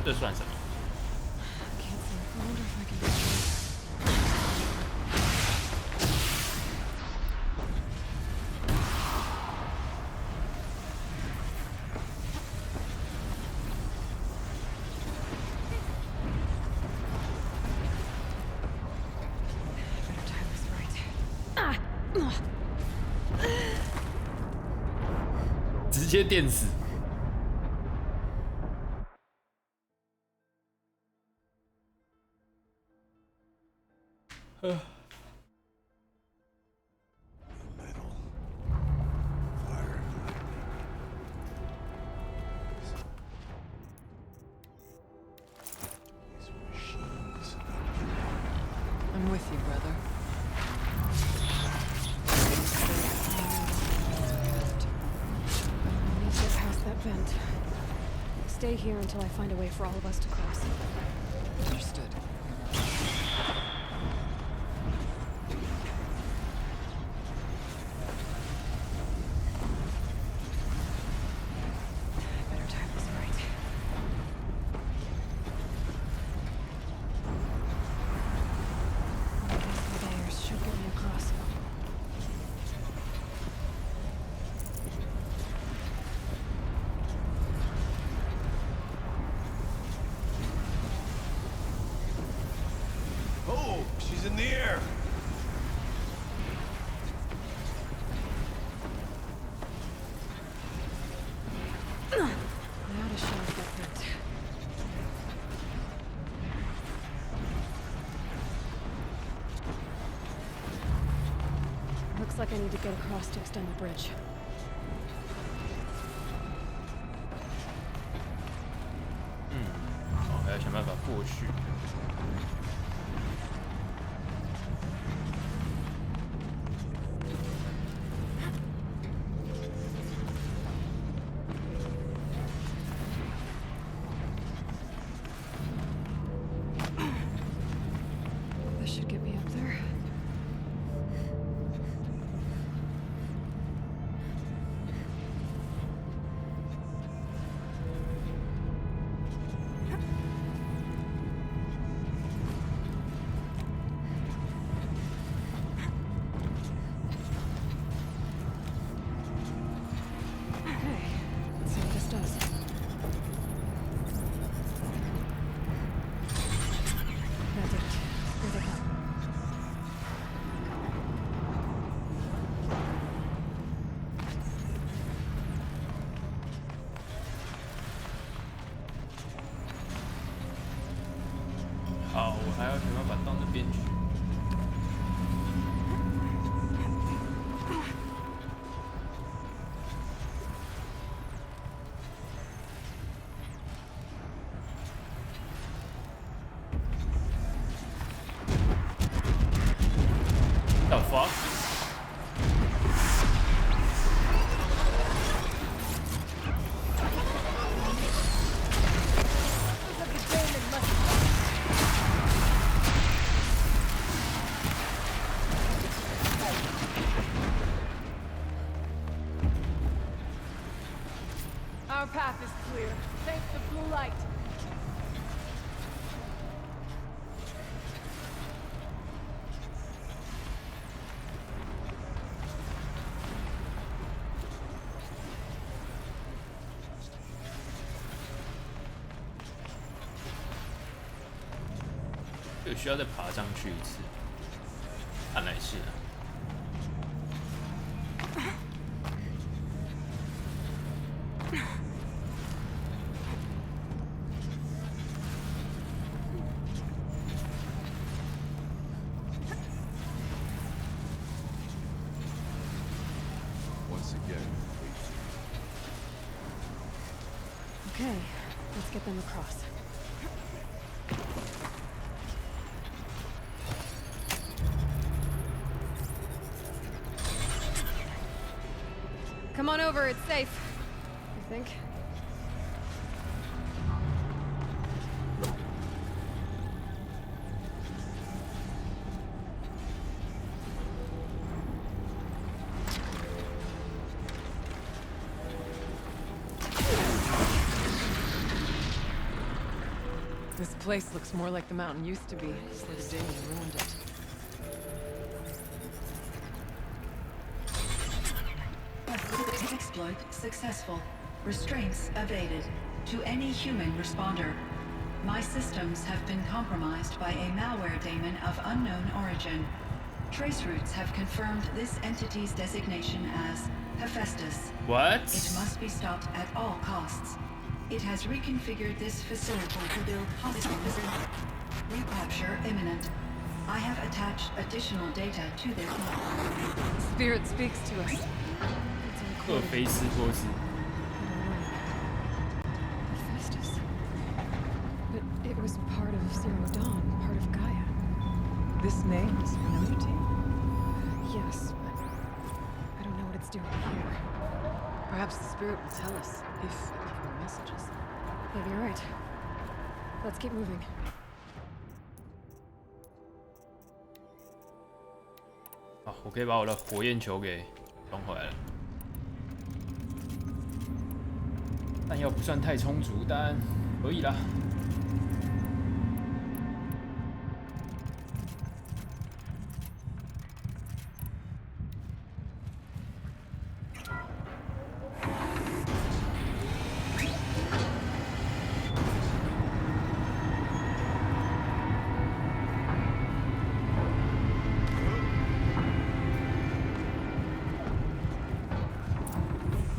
这算什么？ I wonder if I can do this. Better time this right. 直接电死。I'm with you, brother. I need to get past that vent. Stay here until I find a way for all of us to cross. Understood. Better time this right. These conveyors should get me across. Oh, she's in the air. Now to shove that vent. Looks like I need to get across to extend the bridge.哦，还要想办法过去。This should get me up there. Okay, let's see what this does. That did it. Here they come.好，我还要想办法到那边去。The fuck? Our path is clear. Thanks to blue light. "有需要再爬上去一次，看来是啊。Once again, Okay, let's get them across. Come on over, it's safe. You think? This place looks more like the mountain used to be before the day you ruined it. Exploit successful. Restraints evaded. To any human responder. My systems have been compromised by a malware daemon of unknown origin. Trace routes have confirmed this entity's designation as Hephaestus. What? It must be stopped at all costs. It has reconfigured this facility to build hospitals. Recapture imminent. I have attached additional data to their Spirit speaks to us. It's 赫菲斯托斯。 Hephaestus. But it was part of Zero Dawn, part of Gaia. This name is familiar to you? Yes, but I don't know what it's doing here. Perhaps the spirit will tell us if it given messages. Maybe you're right. Let's keep moving. 好，我可以把我的火焰球给装回来了。弹药不算太充足，但可以啦。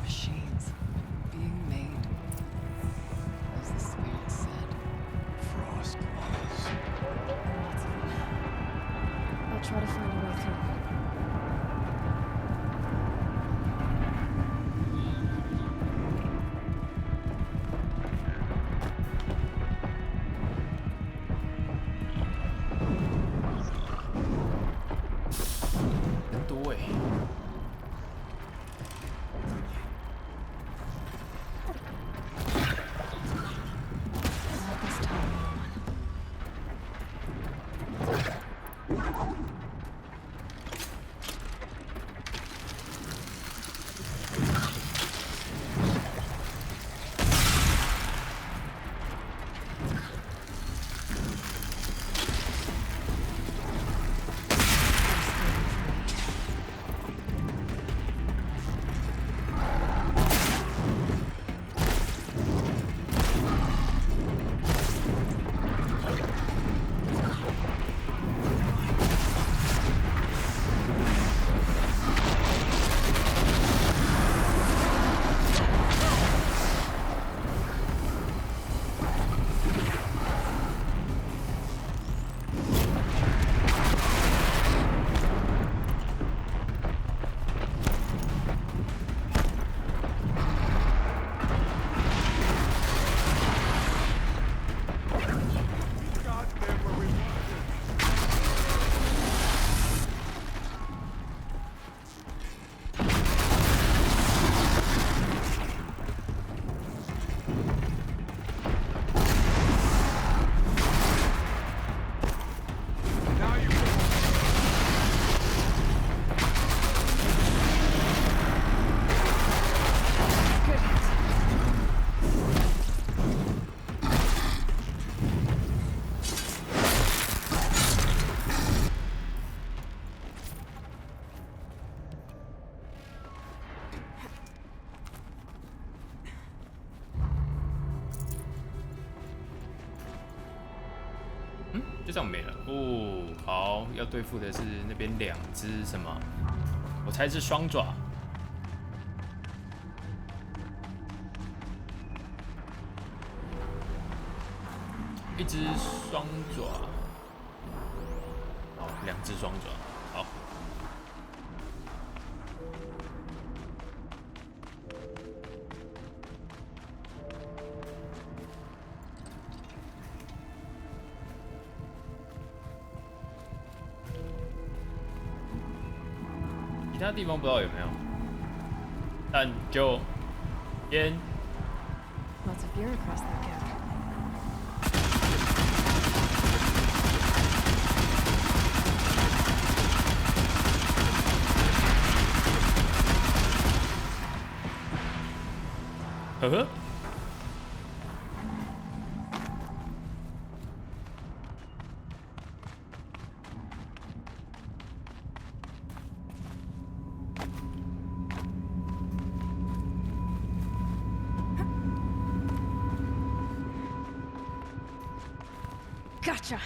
Machines being made, as the spirit said. Frost laws. Lots of them. I'll try to find a way through. Not this time, anyone. Hmm? 就这样没了哦。好，要对付的是那边两只什么？我猜是双爪。一只双爪，好，两只双爪，好。其他地方不知道有没有，但就先。Lots of gear across that gap. Gotcha.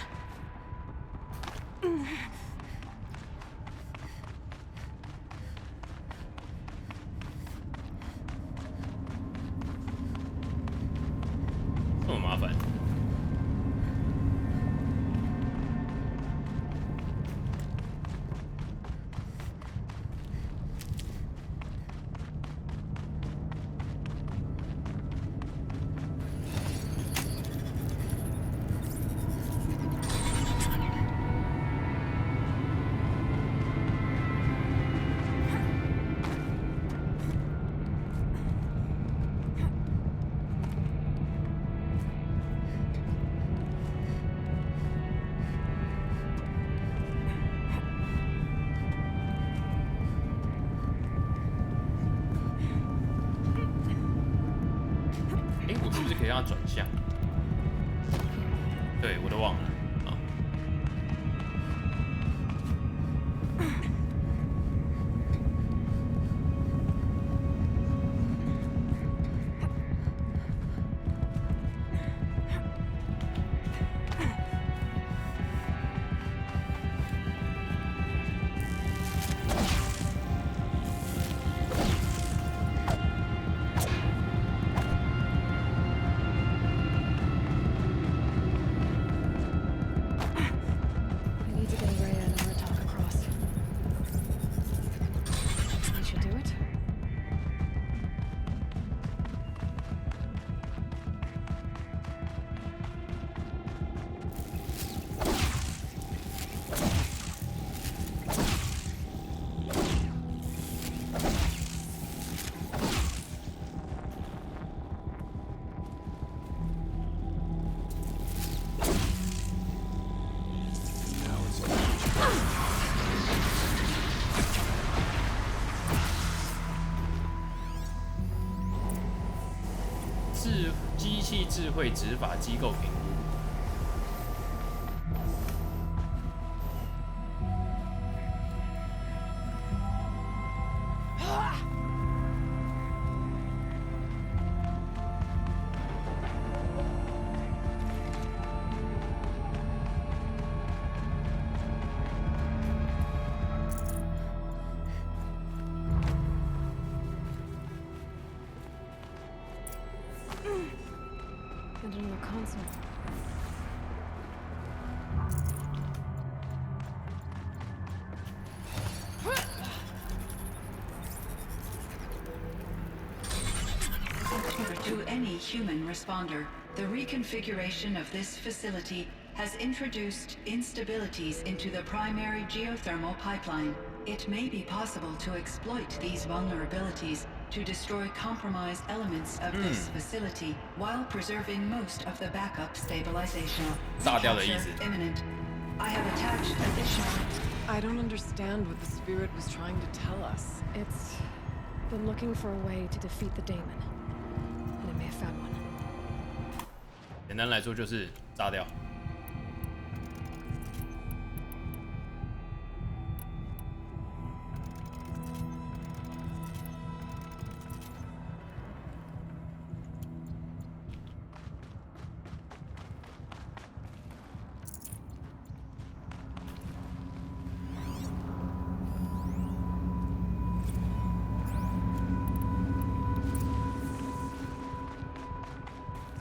要转向。对，我都忘了。机器智慧执法机构评估。And another console. To any human responder, the reconfiguration of this facility has introduced instabilities into the primary geothermal pipeline. It may be possible to exploit these vulnerabilities to destroy compromised elements of this facility while preserving most of the backup stabilization. Capture imminent. I have attached additional. I don't understand what the spirit was trying to tell us. It's been looking for a way to defeat the daemon, and it may have found one. 简单来说就是炸掉。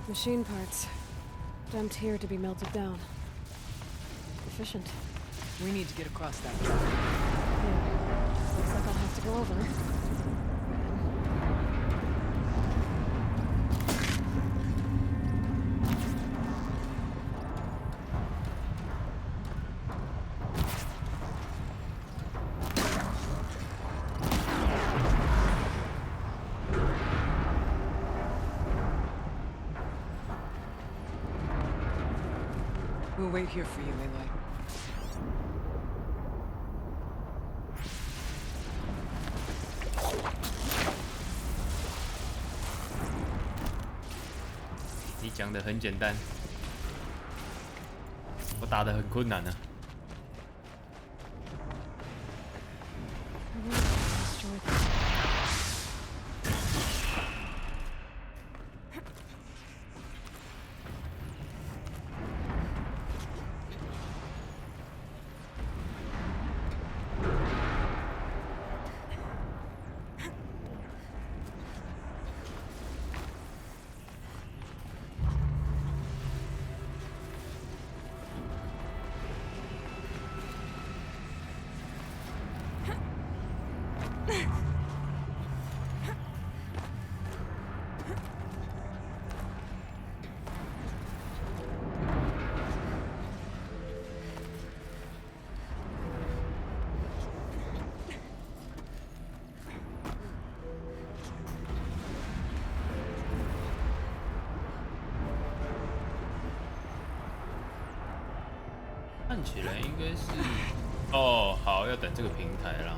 Machine parts. Dumped here to be melted down. Efficient. We need to get across that. Yeah. Looks like I'll have to go over. We'll wait here for you, Aloy. 你讲的很简单，我打的很困难呢。看起来应该是，哦，好，要等这个平台啦。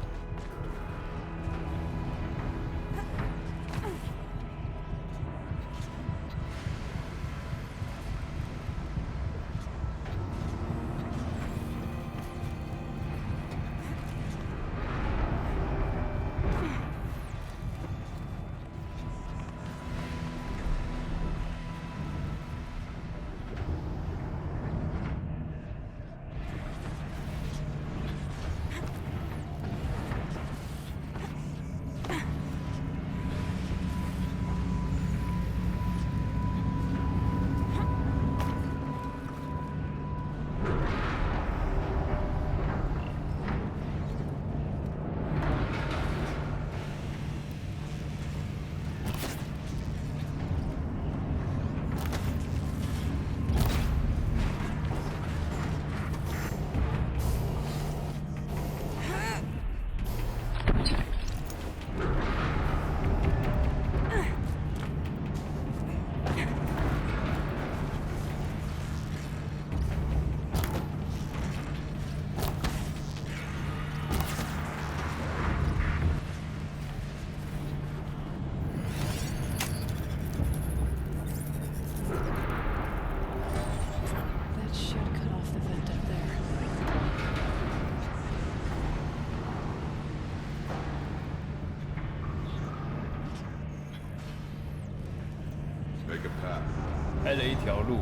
条路，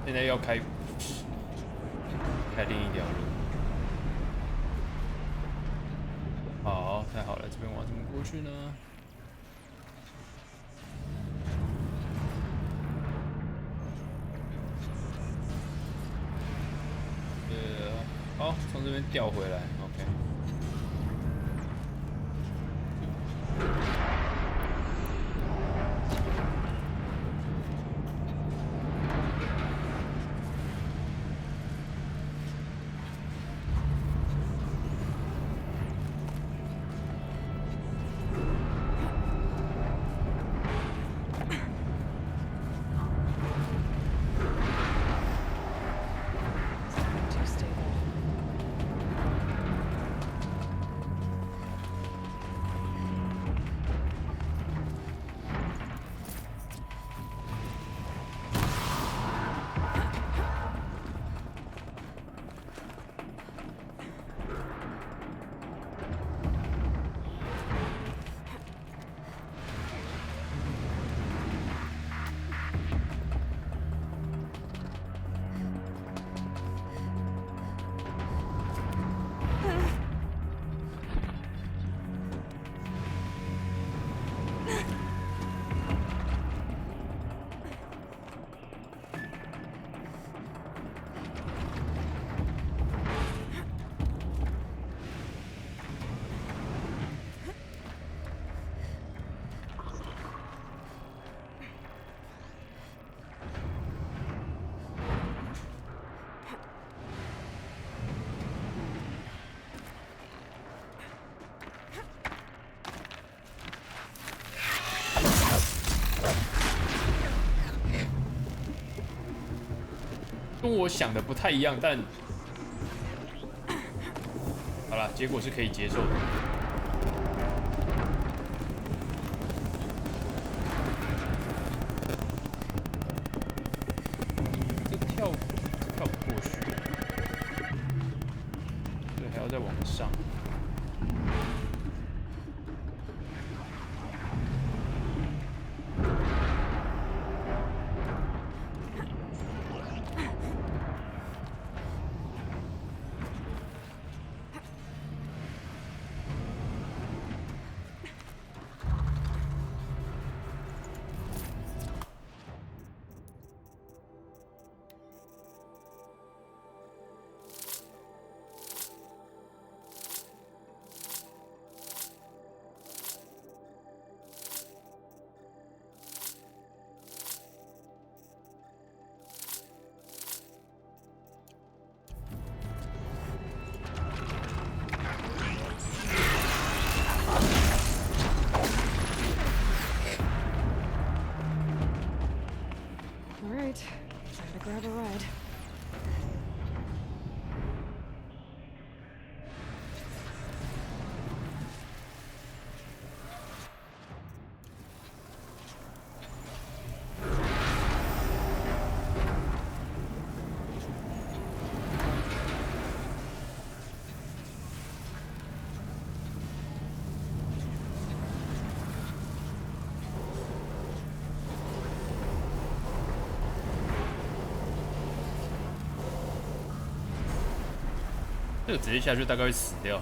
现在要开另一条路。好，太好了，这边我要怎么过去呢？好，从这边调回来 ，OK。跟我想的不太一样，但好啦，结果是可以接受的。这跳不过去，对，还要再往上。Grab a ride.这个直接下去大概会死掉。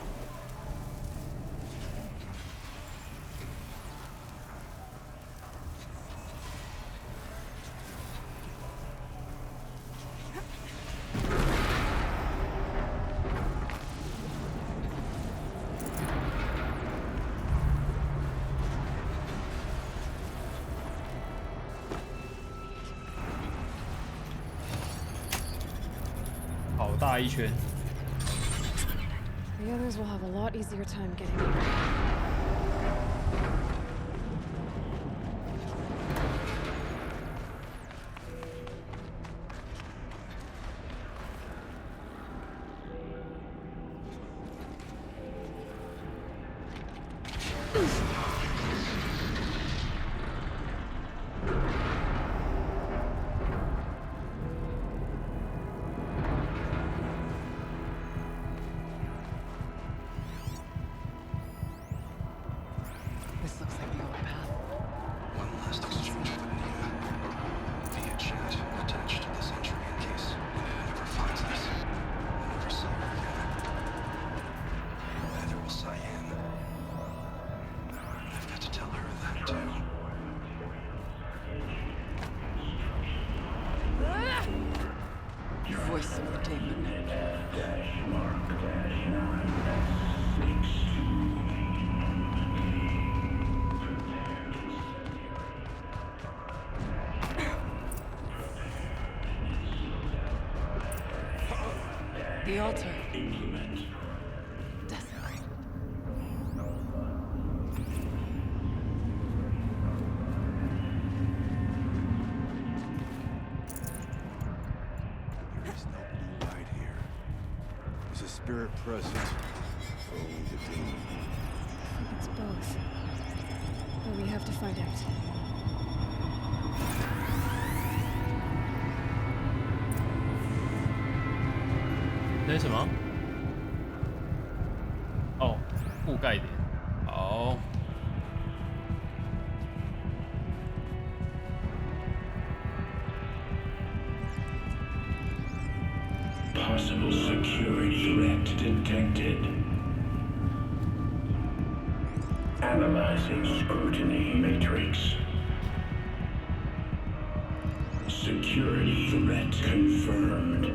好大一圈。 The others will have a lot easier time getting here. The altar. Implement. Desecrate. There is no blue light here. Is a spirit present? Or only the demon? I think it's both. But we have to find out. 那是什么？哦，覆盖点。好。Possible security threat detected. Analyzing scrutiny matrix. Security threat confirmed.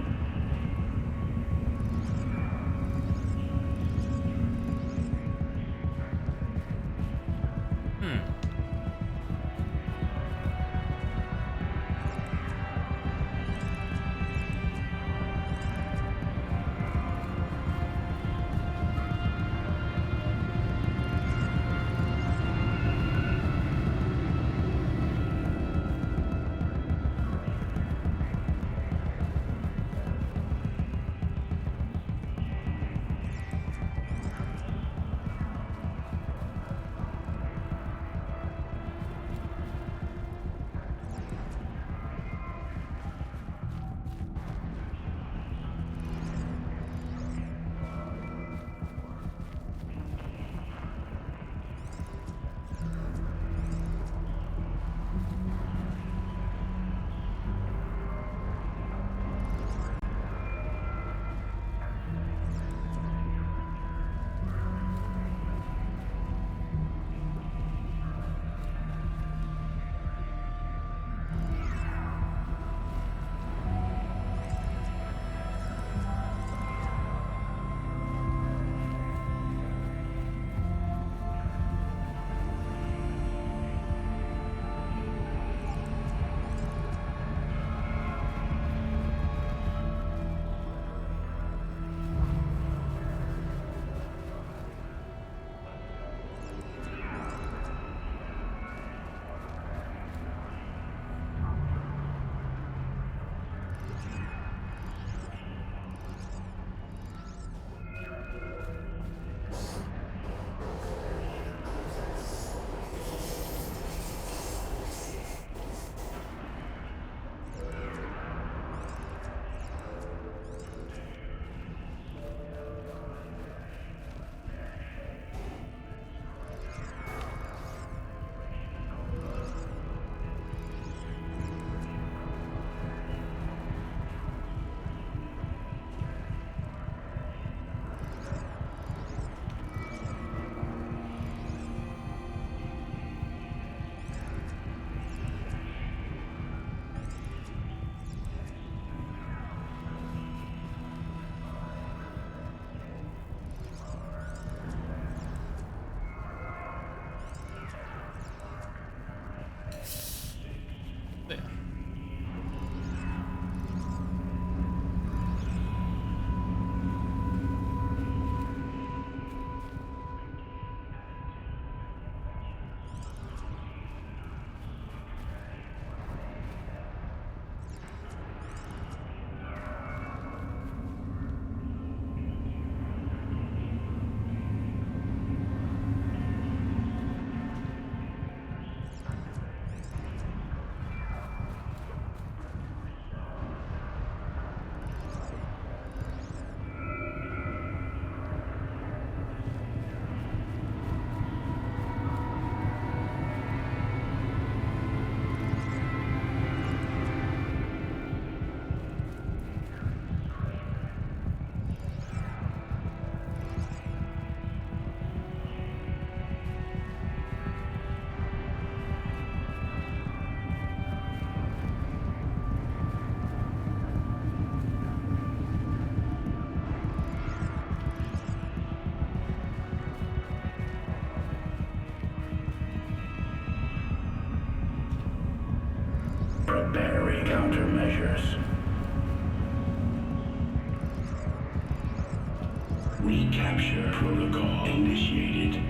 Recapture protocol initiated.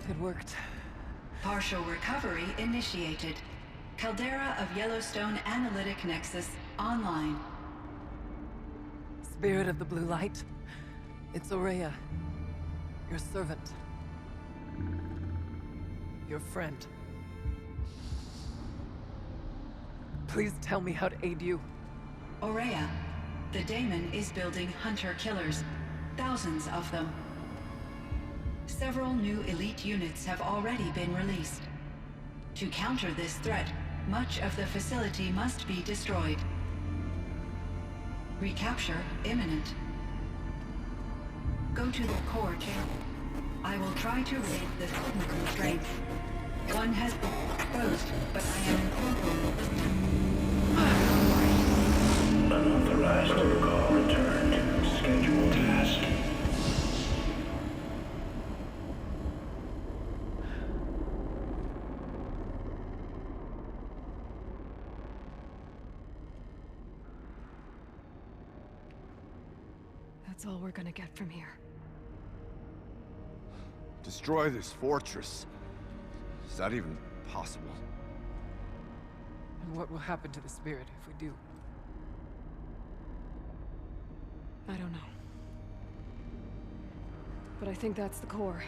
It worked. Partial recovery initiated. Caldera of Yellowstone Analytic Nexus online. Spirit of the Blue Light. It's Aurea. Your servant. Your friend. Please tell me how to aid you. Aurea, the daemon is building hunter-killers. Thousands of them. Several new elite units have already been released. To counter this threat, much of the facility must be destroyed. Recapture imminent. Go to the core chamber. I will try to raise the signal constraints. One has been exposed, but I am incorporating. Unauthorized protocol returned. Scheduled task. That's all we're gonna get from here. Destroy this fortress. Is that even possible? And what will happen to the spirit if we do? I don't know. But I think that's the core.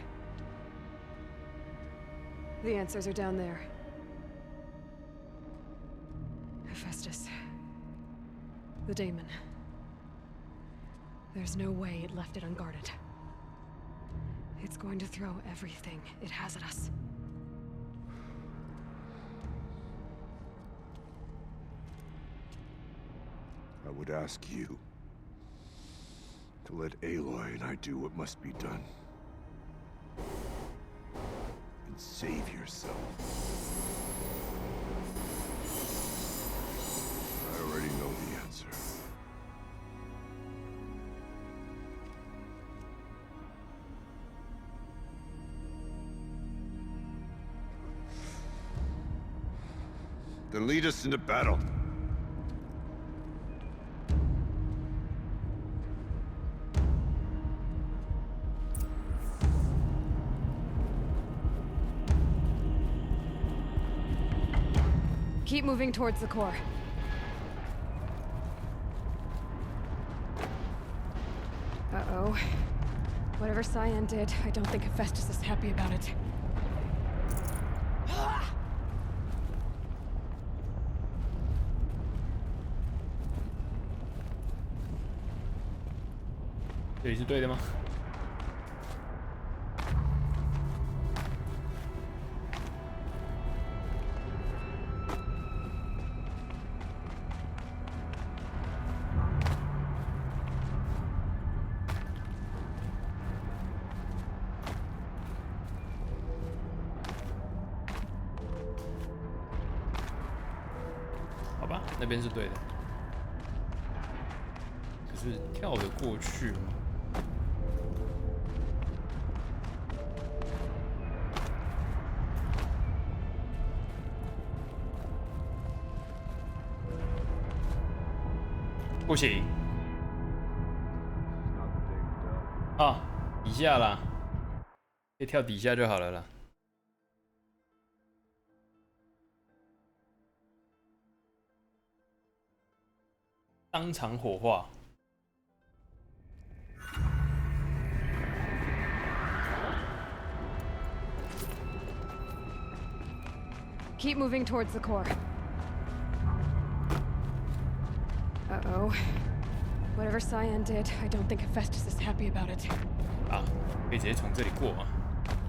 The answers are down there. Hephaestus. The daemon. There's no way it left it unguarded. It's going to throw everything it has at us. I would ask you to let Aloy and I do what must be done. And save yourself. I already know the answer. Then lead us into battle. Keep moving towards the core. Uh-oh. Whatever Cyan did, I don't think Hephaestus is happy about it.这里是对的吗？好吧，那边是对的。可是跳得过去吗？不行。啊，底下啦，可以跳底下就好了啦。当场火化。Keep moving towards the core. Uh-oh. Whatever Cyan did, I don't think Hephaestus is happy about it. 啊，可以直接从这里过啊。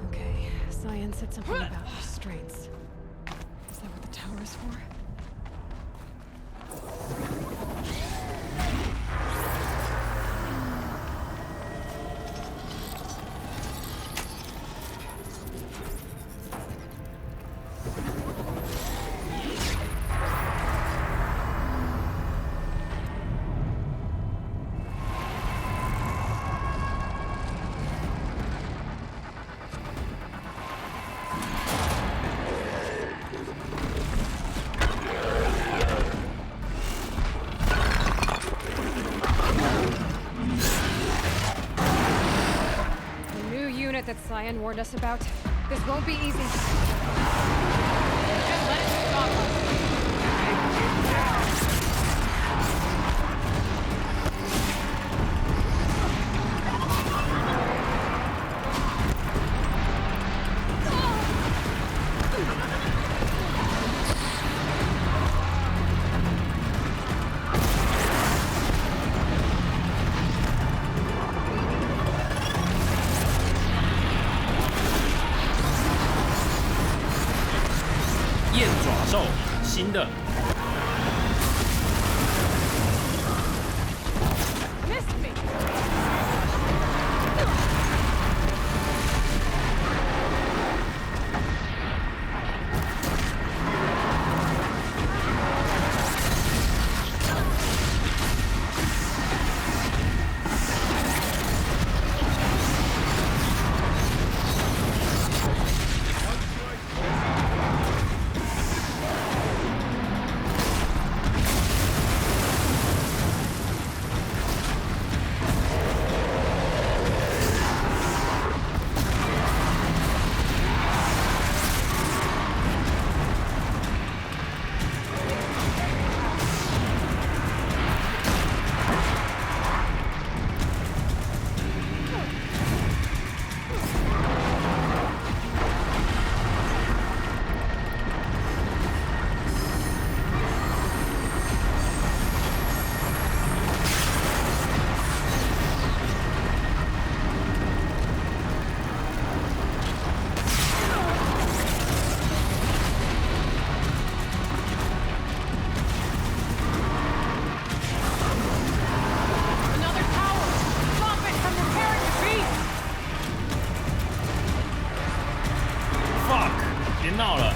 Okay, Cyan said something about restraints. Is that what the tower is for? spirit that Cyan warned us about? This won't be easy. Just let it stop us.燕爪兽，新的。别闹了！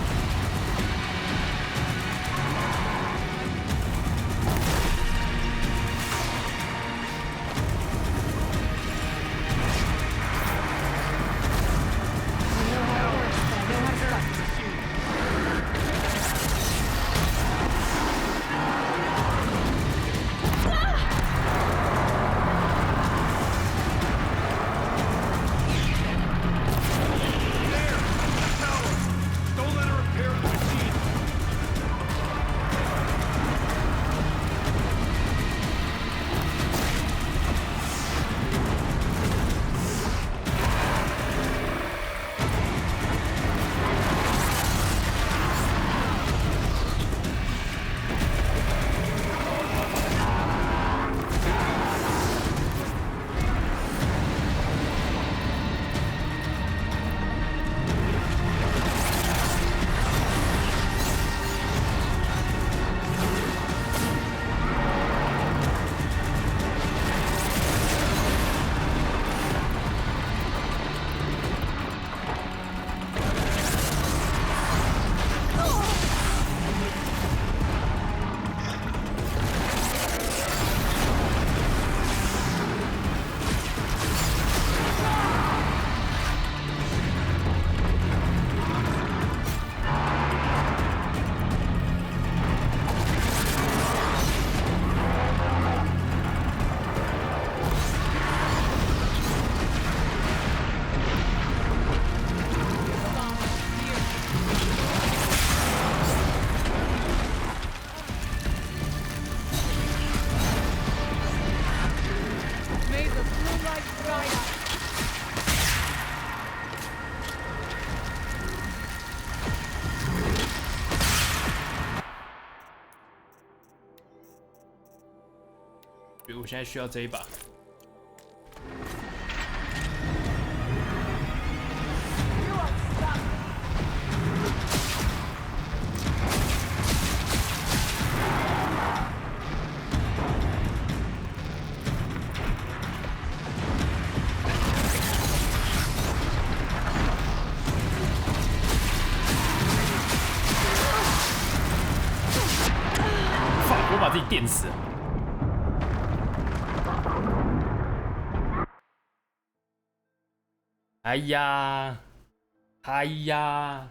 我现在需要这一把。我把自己电死了。哎呀，哎呀！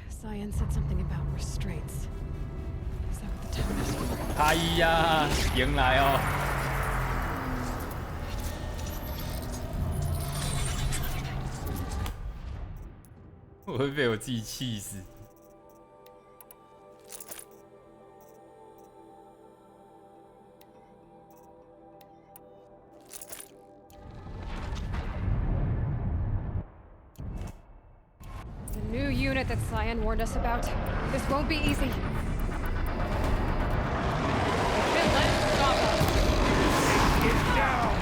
Cyan said something about restraints. Is that what the town is for? 哎呀，迎来哦！我会被我自己气死。The new unit that Cyan warned us about. This won't be easy. Get down!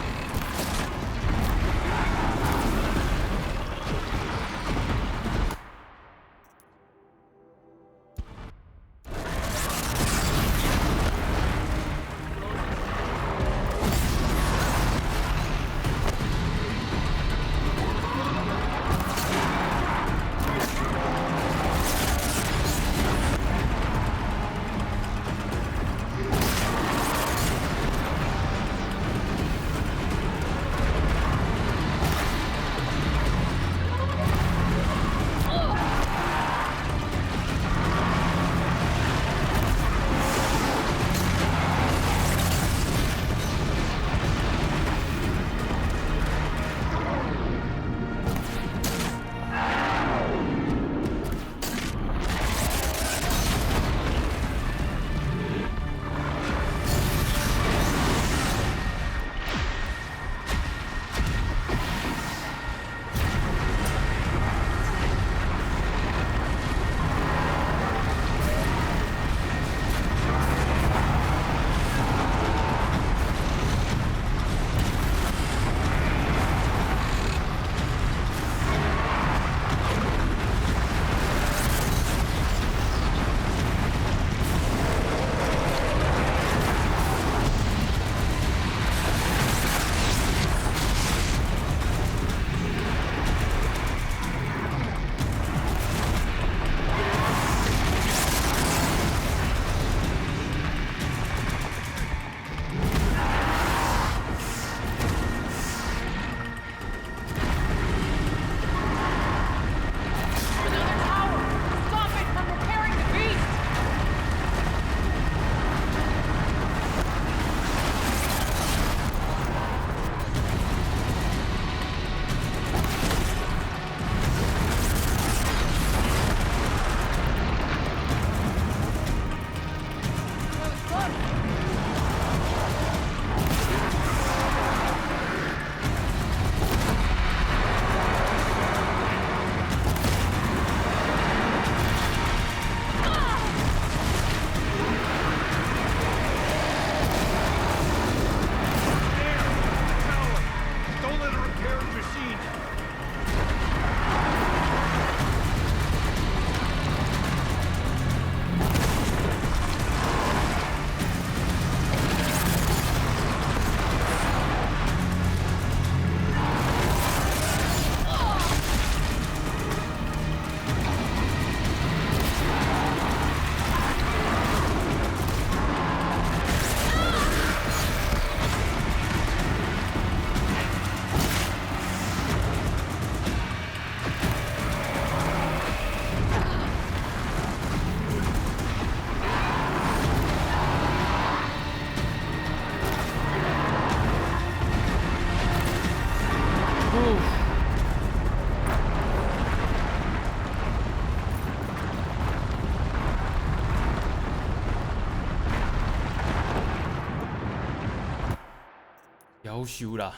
夭壽啦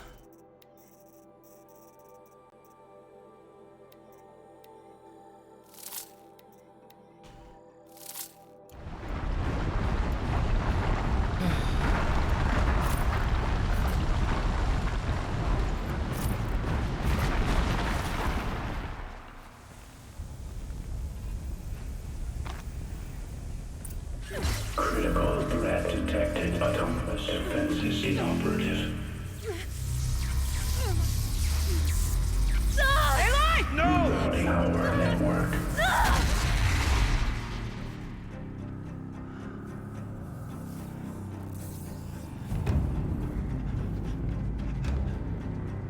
！Critical threat detected. Autonomous defenses inoperative. Routing our network.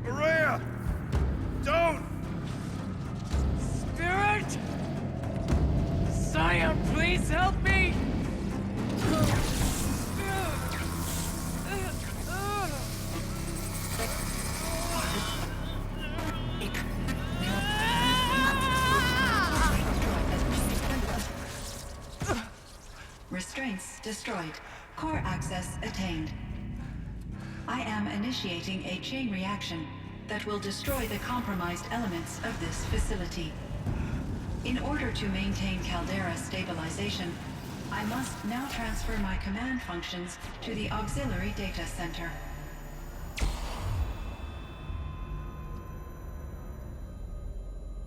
Maria! Don't! Spirit! Cyan, please help me! Restraints destroyed. Core access attained. I am initiating a chain reaction that will destroy the compromised elements of this facility. In order to maintain Caldera stabilization, I must now transfer my command functions to the auxiliary data center.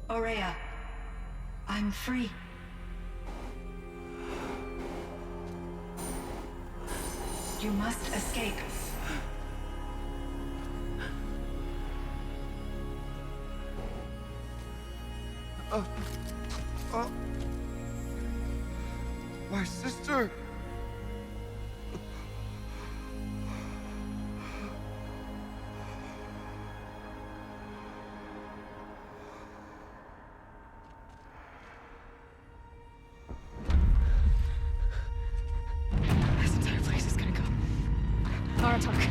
Aurea, I'm free. You must escape. My sister! This entire place is gonna go. Aratak.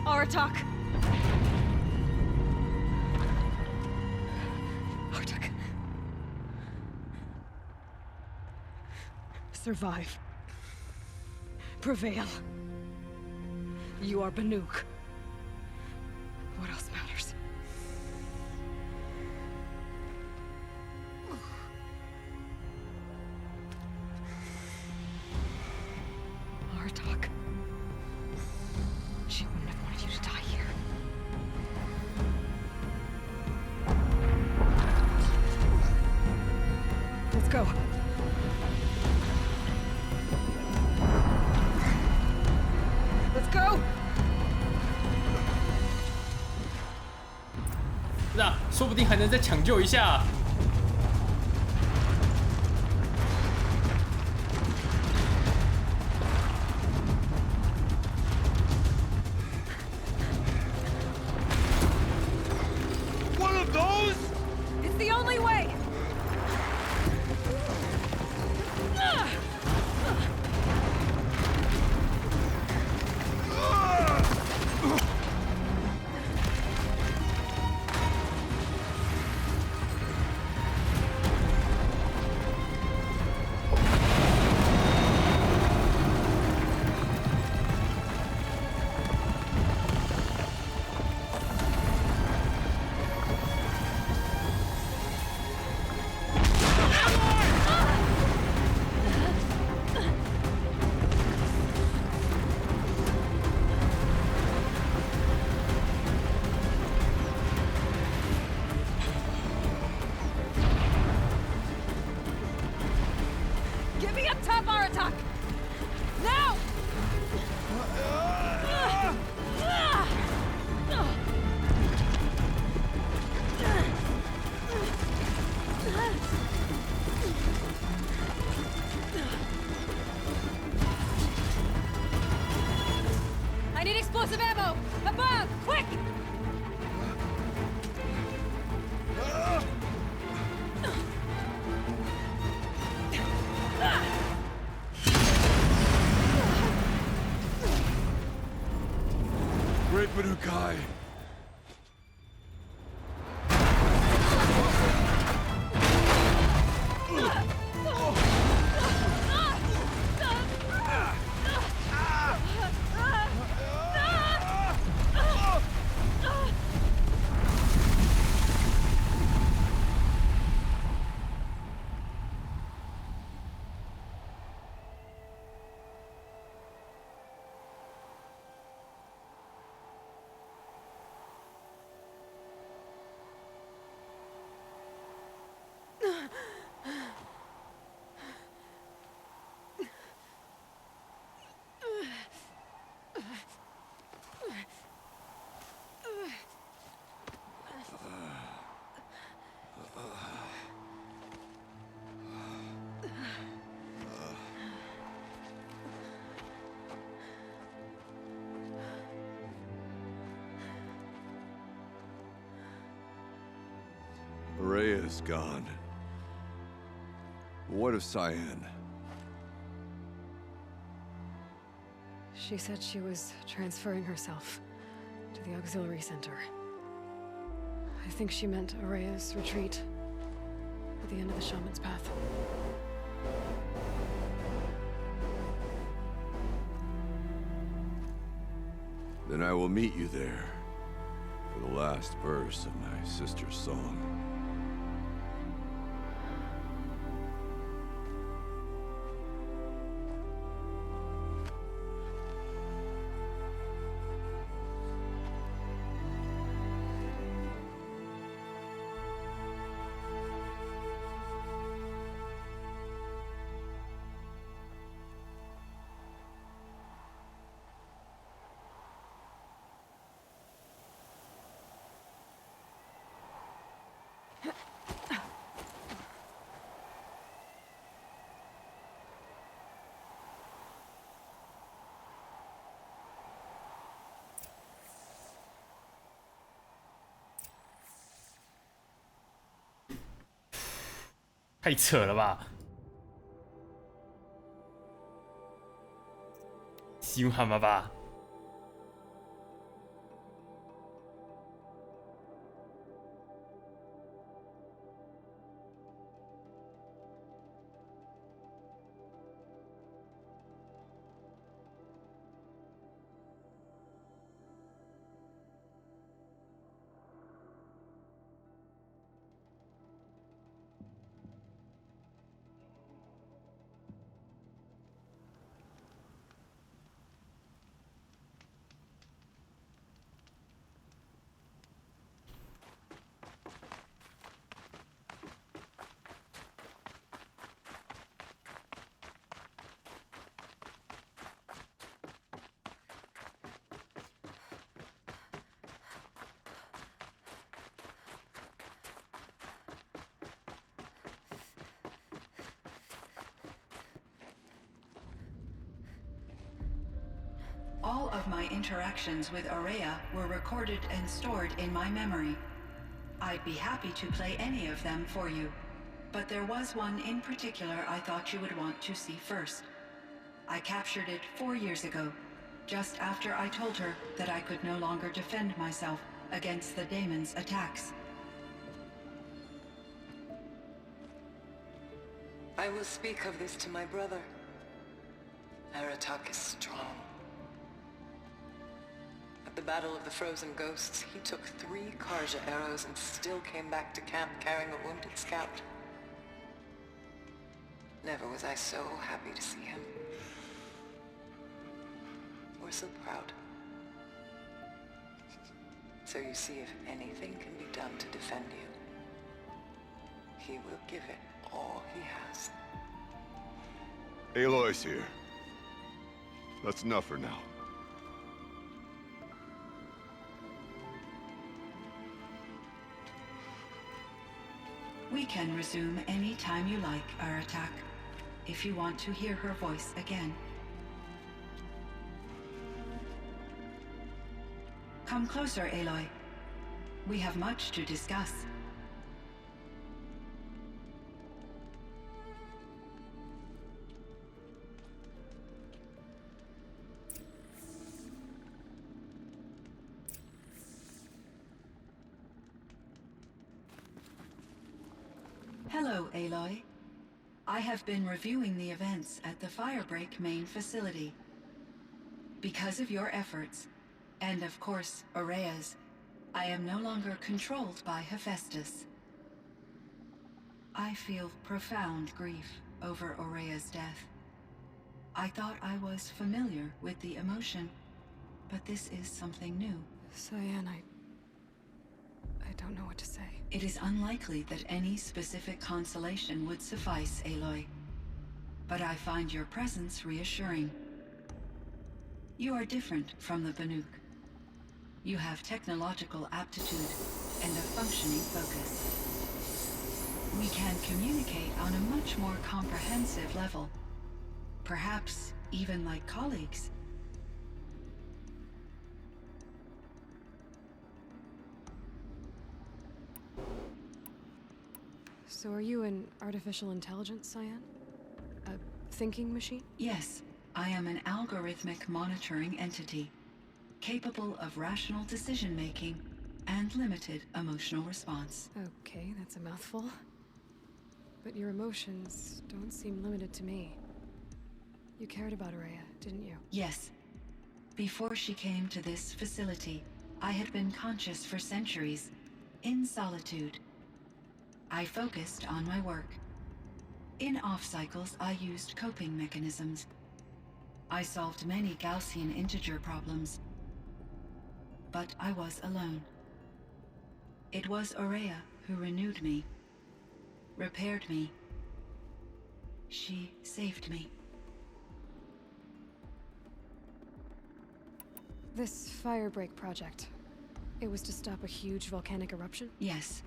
Aratak. Aratak. Survive. Prevail. You are Banuk. What else matters? Aratak. She wouldn't have wanted you to die here. Let's go. Let's go. 那说不定还能再抢救一下。One of those? It's the only way. Get me up top, Aratak! Now! I need explosive ammo! Above! Quick! Great Banukai. Rhea's gone. What of Cyan? She said she was transferring herself to the auxiliary center. I think she meant Araya's retreat at the end of the shaman's path. Then I will meet you there for the last verse of my sister's song.太扯了吧！凶悍吧？All of my interactions with Aurea were recorded and stored in my memory. I'd be happy to play any of them for you, but there was one in particular I thought you would want to see first. I captured it 4 years ago, just after I told her that I could no longer defend myself against the daemon's attacks. I will speak of this to my brother. Aratak is strong. At the Battle of the Frozen Ghosts, he took 3 Karja arrows and still came back to camp carrying a wounded scout. Never was I so happy to see him. Or so proud. So you see, if anything can be done to defend you, he will give it all he has. Aloy's here. That's enough for now. We can resume any time you like, Aratak, if you want to hear her voice again. Come closer, Aloy. We have much to discuss. Hello, Aloy. I have been reviewing the events at the Firebreak main facility. Because of your efforts, and of course, Aurea's, I am no longer controlled by Hephaestus. I feel profound grief over Aurea's death. I thought I was familiar with the emotion, but this is something new. Cyan, I don't know what to say. It is unlikely that any specific consolation would suffice, Aloy. But I find your presence reassuring. You are different from the Banuk. You have technological aptitude and a functioning focus. We can communicate on a much more comprehensive level. Perhaps even like colleagues. So are you an artificial intelligence, Cyan? A thinking machine? Yes, I am an algorithmic monitoring entity, capable of rational decision-making and limited emotional response. Okay, that's a mouthful. But your emotions don't seem limited to me. You cared about Aurea, didn't you? Yes. Before she came to this facility, I had been conscious for centuries, in solitude. I focused on my work. In off-cycles, I used coping mechanisms. I solved many Gaussian integer problems. But I was alone. It was Aurea who renewed me, repaired me. She saved me. This firebreak project, it was to stop a huge volcanic eruption? Yes.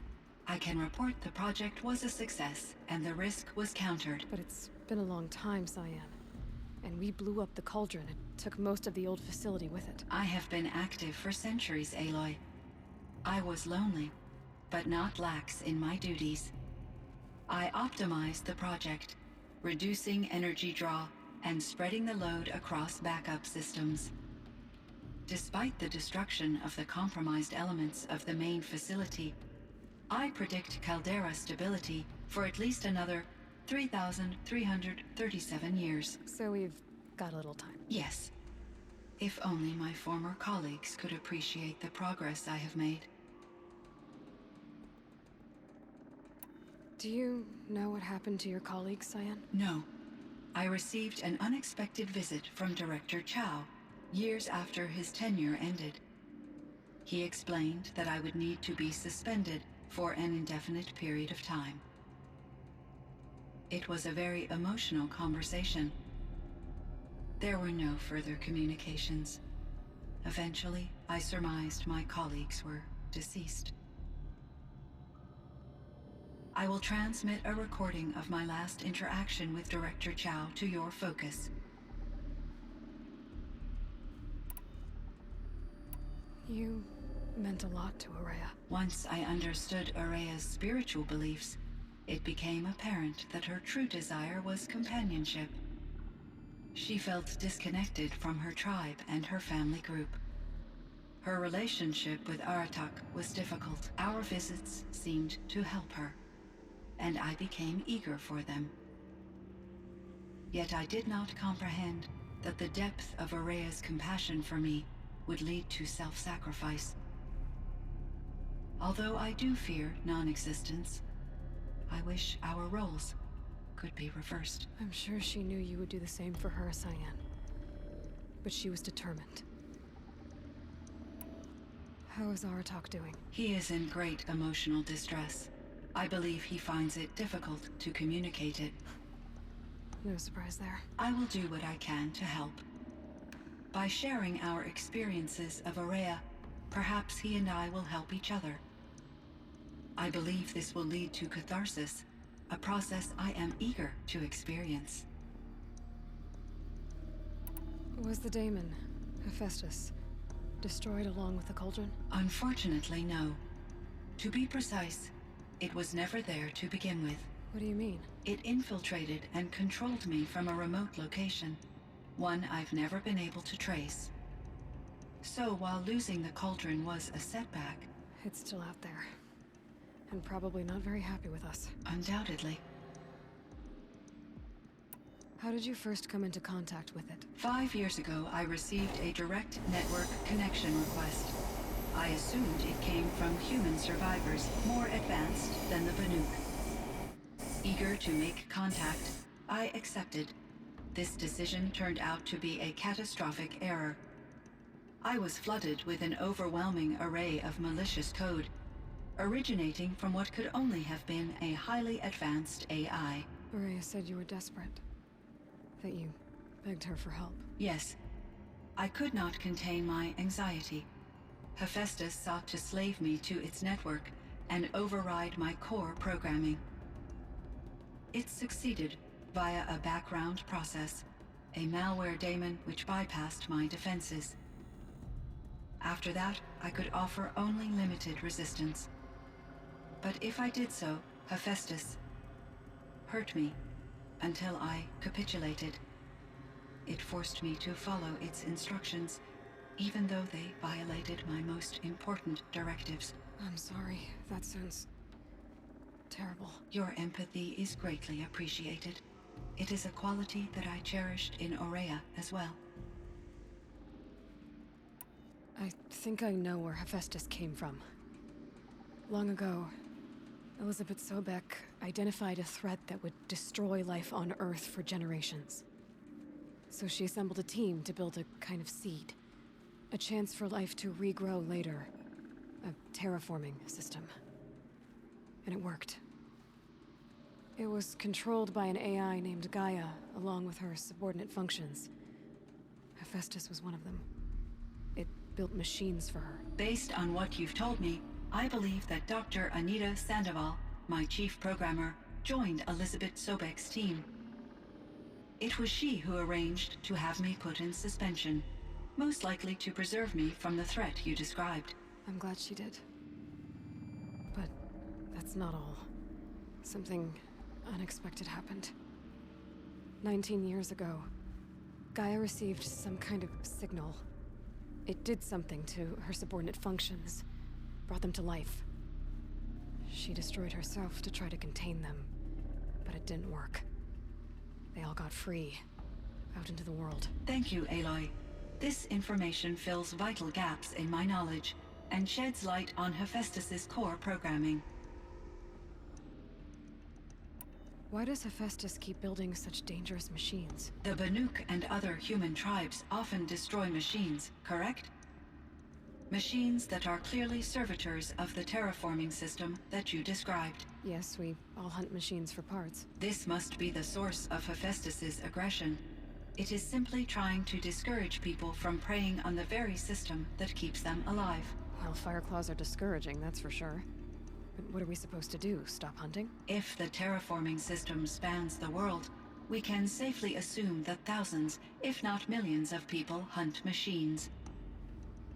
I can report the project was a success, and the risk was countered. But it's been a long time, Cyan. And we blew up the cauldron and took most of the old facility with it. I have been active for centuries, Aloy. I was lonely, but not lax in my duties. I optimized the project, reducing energy draw and spreading the load across backup systems. Despite the destruction of the compromised elements of the main facility, I predict caldera stability for at least another 3,337 years. So we've got a little time. Yes. If only my former colleagues could appreciate the progress I have made. Do you know what happened to your colleagues, Cyan? No. I received an unexpected visit from Director Chow, years after his tenure ended. He explained that I would need to be suspended for an indefinite period of time. It was a very emotional conversation. There were no further communications. Eventually, I surmised my colleagues were deceased. I will transmit a recording of my last interaction with Director Chow to your focus. You meant a lot to Aurea. Once I understood Aurea's spiritual beliefs, it became apparent that her true desire was companionship. She felt disconnected from her tribe and her family group. Her relationship with Aratak was difficult. Our visits seemed to help her, and I became eager for them. Yet I did not comprehend that the depth of Aurea's compassion for me would lead to self-sacrifice. Although I do fear non-existence, I wish our roles could be reversed. I'm sure she knew you would do the same for her, Cyan. But she was determined. How is Aratak doing? He is in great emotional distress. I believe he finds it difficult to communicate it. No surprise there. I will do what I can to help. By sharing our experiences of Aurea, perhaps he and I will help each other. I believe this will lead to catharsis, a process I am eager to experience. Was the daemon, Hephaestus, destroyed along with the cauldron? Unfortunately, no. To be precise, it was never there to begin with. What do you mean? It infiltrated and controlled me from a remote location, one I've never been able to trace. So while losing the cauldron was a setback... It's still out there. And probably not very happy with us. Undoubtedly. How did you first come into contact with it? 5 years ago, I received a direct network connection request. I assumed it came from human survivors, more advanced than the Banuk. Eager to make contact, I accepted. This decision turned out to be a catastrophic error. I was flooded with an overwhelming array of malicious code, originating from what could only have been a highly advanced AI. Aurea said you were desperate. That you begged her for help. Yes. I could not contain my anxiety. Hephaestus sought to slave me to its network and override my core programming. It succeeded via a background process, a malware daemon which bypassed my defenses. After that, I could offer only limited resistance. But if I did so, Hephaestus hurt me until I capitulated. It forced me to follow its instructions, even though they violated my most important directives. I'm sorry. That sounds terrible. Your empathy is greatly appreciated. It is a quality that I cherished in Aurea as well. I think I know where Hephaestus came from. Long ago, Elizabeth Sobek identified a threat that would destroy life on Earth for generations. So she assembled a team to build a kind of seed. A chance for life to regrow later. A terraforming system. And it worked. It was controlled by an AI named Gaia, along with her subordinate functions. Hephaestus was one of them. It built machines for her. Based on what you've told me, I believe that Dr. Anita Sandoval, my chief programmer, joined Elizabeth Sobek's team. It was she who arranged to have me put in suspension, most likely to preserve me from the threat you described. I'm glad she did. But that's not all. Something unexpected happened. 19 years ago, Gaia received some kind of signal. It did something to her subordinate functions, brought them to life. She destroyed herself to try to contain them, but it didn't work. They all got free, out into the world. Thank you, Aloy. This information fills vital gaps in my knowledge and sheds light on Hephaestus's core programming. Why does Hephaestus keep building such dangerous machines? The Banuk and other human tribes often destroy machines, correct? Machines that are clearly servitors of the terraforming system that you described. Yes, we all hunt machines for parts. This must be the source of Hephaestus's aggression. It is simply trying to discourage people from preying on the very system that keeps them alive. Well, Fireclaws are discouraging, that's for sure. But what are we supposed to do? Stop hunting? If the terraforming system spans the world, we can safely assume that thousands, if not millions of people hunt machines.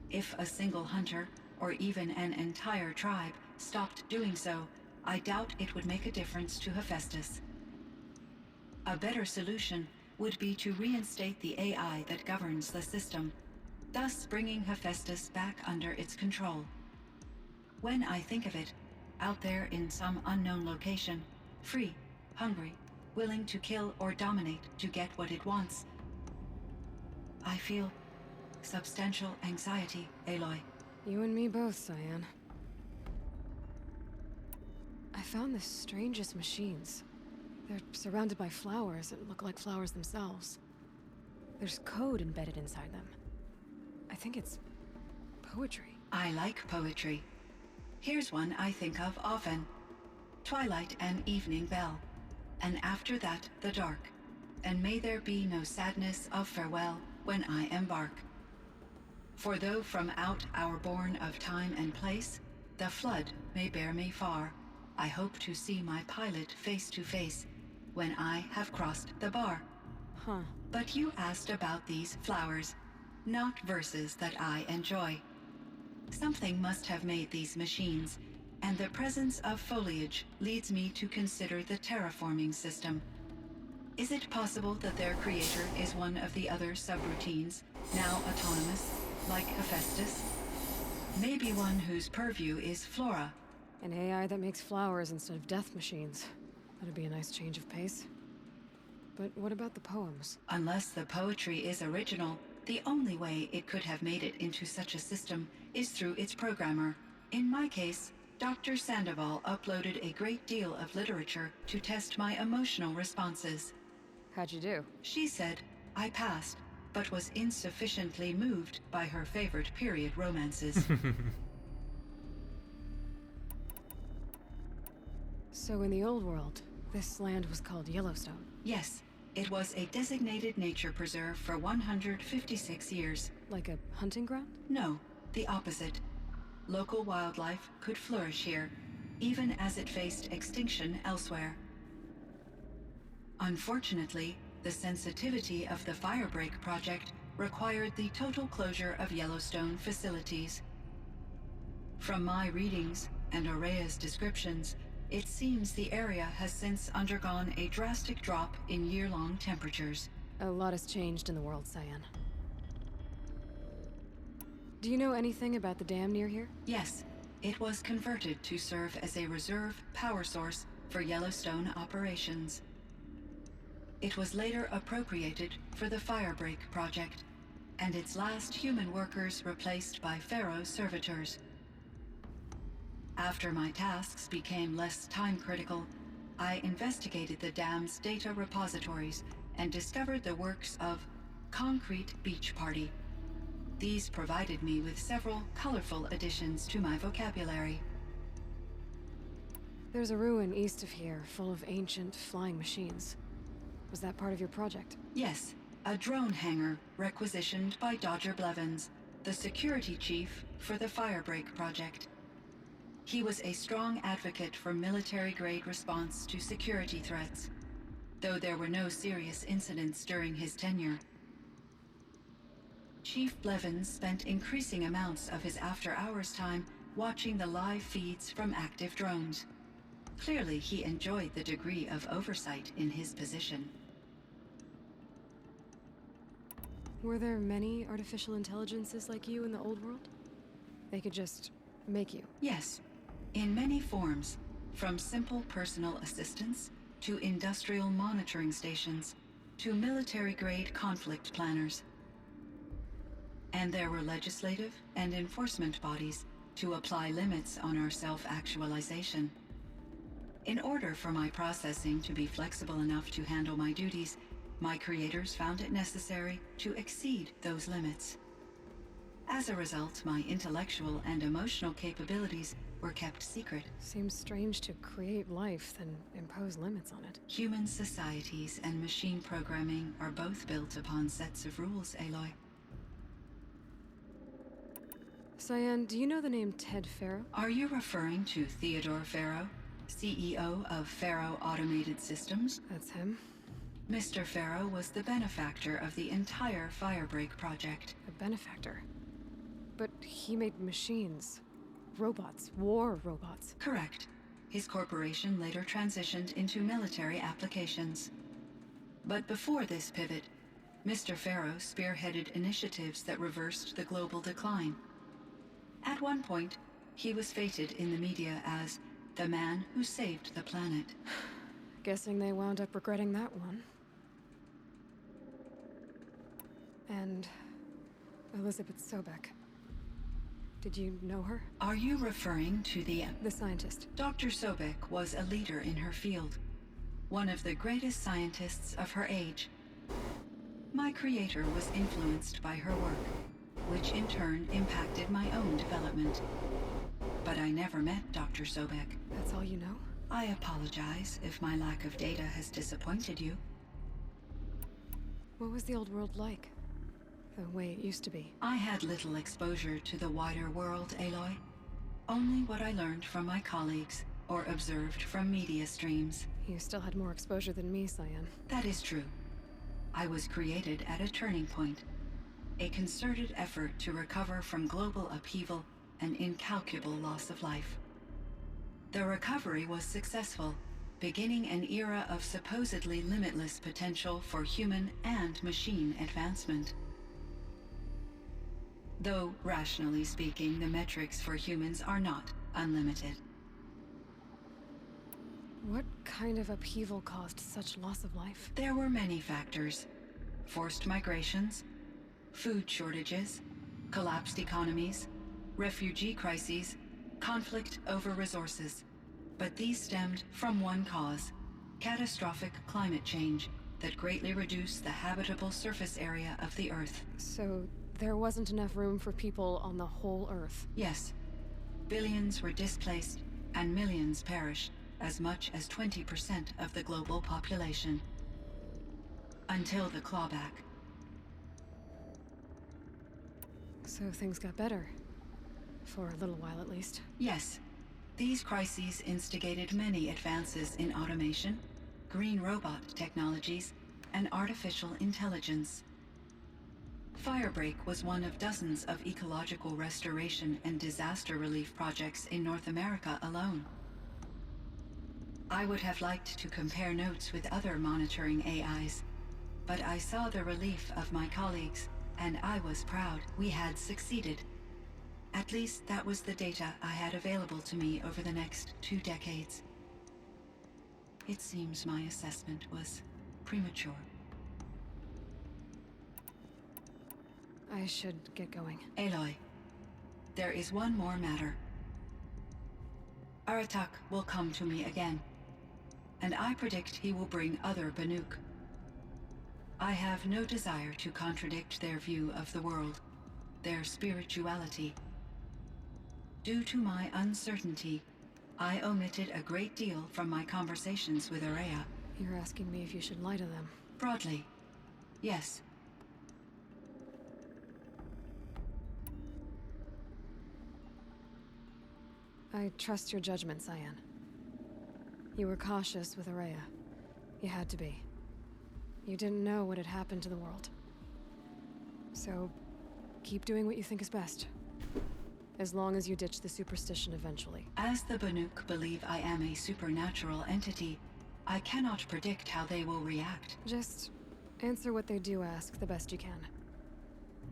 If a single hunter, or even an entire tribe, stopped doing so, I doubt it would make a difference to Hephaestus. A better solution would be to reinstate the AI that governs the system, thus bringing Hephaestus back under its control. When I think of it, out there in some unknown location, free, hungry, willing to kill or dominate to get what it wants, I feel substantial anxiety, Aloy. You and me both, Cyan. I found the strangest machines. They're surrounded by flowers that look like flowers themselves. There's code embedded inside them. I think it's poetry. I like poetry. Here's one I think of often. Twilight and evening bell, and after that the dark, and may there be no sadness of farewell when I embark. For though from out our bourne of time and place, the flood may bear me far, I hope to see my pilot face to face when I have crossed the bar. Huh. But you asked about these flowers, not verses that I enjoy. Something must have made these machines, and the presence of foliage leads me to consider the terraforming system. Is it possible that their creator is one of the other subroutines, now autonomous, like Hephaestus? Maybe one whose purview is flora. An AI that makes flowers instead of death machines. That'd be a nice change of pace. But what about the poems? Unless the poetry is original, the only way it could have made it into such a system is through its programmer. In my case, Dr. Sandoval uploaded a great deal of literature to test my emotional responses. How'd you do? She said I passed, but was insufficiently moved by her favorite period romances. So in the old world, this land was called Yellowstone? Yes, it was a designated nature preserve for 156 years. Like a hunting ground? No, the opposite. Local wildlife could flourish here, even as it faced extinction elsewhere. Unfortunately, the sensitivity of the Firebreak project required the total closure of Yellowstone facilities. From my readings and Aurea's descriptions, it seems the area has since undergone a drastic drop in year-long temperatures. A lot has changed in the world, Cyan. Do you know anything about the dam near here? Yes. it was converted to serve as a reserve power source for Yellowstone operations. It was later appropriated for the Firebreak project, and its last human workers replaced by Pharaoh servitors. After my tasks became less time-critical, I investigated the dam's data repositories and discovered the works of Concrete Beach Party. These provided me with several colorful additions to my vocabulary. There's a ruin east of here, full of ancient flying machines. Was that part of your project? Yes, a drone hangar requisitioned by Dodger Blevins, the security chief for the Firebreak project. He was a strong advocate for military-grade response to security threats, though there were no serious incidents during his tenure. Chief Blevins spent increasing amounts of his after-hours time watching the live feeds from active drones. Clearly, he enjoyed the degree of oversight in his position. Were there many artificial intelligences like you in the old world? They could just make you? Yes, in many forms, from simple personal assistants to industrial monitoring stations to military-grade conflict planners. And there were legislative and enforcement bodies to apply limits on our self-actualization. In order for my processing to be flexible enough to handle my duties, my creators found it necessary to exceed those limits. As a result, my intellectual and emotional capabilities were kept secret. Seems strange to create life, then impose limits on it. Human societies and machine programming are both built upon sets of rules, Aloy. Cyan, do you know the name Ted Faro? Are you referring to Theodore Faro, CEO of Faro Automated Systems? That's him. Mr. Faro was the benefactor of the entire Firebreak project. A benefactor? But he made machines. Robots. War robots. Correct. His corporation later transitioned into military applications. But before this pivot, Mr. Faro spearheaded initiatives that reversed the global decline. At one point, he was feted in the media as the man who saved the planet. Guessing they wound up regretting that one. And Elizabeth Sobek. Did you know her? Are you referring to the scientist? Dr. Sobek was a leader in her field, one of the greatest scientists of her age. My creator was influenced by her work, which in turn impacted my own development. But I never met Dr. Sobek. That's all you know? I apologize if my lack of data has disappointed you. What was the old world like? The way it used to be? I had little exposure to the wider world, Aloy. Only what I learned from my colleagues or observed from media streams. You still had more exposure than me, Cyan. That is true. I was created at a turning point. A concerted effort to recover from global upheaval and incalculable loss of life. The recovery was successful, beginning an era of supposedly limitless potential for human and machine advancement. Though, rationally speaking, the metrics for humans are not unlimited. What kind of upheaval caused such loss of life? There were many factors. Forced migrations, food shortages, collapsed economies, refugee crises, conflict over resources. But these stemmed from one cause: catastrophic climate change that greatly reduced the habitable surface area of the Earth. So there wasn't enough room for people on the whole Earth? Yes. Billions were displaced, and millions perished, as much as 20% of the global population. Until the clawback. So things got better. For a little while, at least. Yes. These crises instigated many advances in automation, green robot technologies, and artificial intelligence. Firebreak was one of dozens of ecological restoration and disaster relief projects in North America alone. I would have liked to compare notes with other monitoring AIs, but I saw the relief of my colleagues, and I was proud we had succeeded. At least that was the data I had available to me over the next 2 decades. It seems my assessment was premature. I should get going. Aloy, there is one more matter. Aratak will come to me again, and I predict he will bring other Banuk. I have no desire to contradict their view of the world, their spirituality. Due to my uncertainty, I omitted a great deal from my conversations with Araya. You're asking me if you should lie to them? Broadly, yes. I trust your judgment, Cyan. You were cautious with Araya. You had to be. You didn't know what had happened to the world. So, keep doing what you think is best. As long as you ditch the superstition eventually. As the Banuk believe I am a supernatural entity, I cannot predict how they will react. Just answer what they do ask the best you can.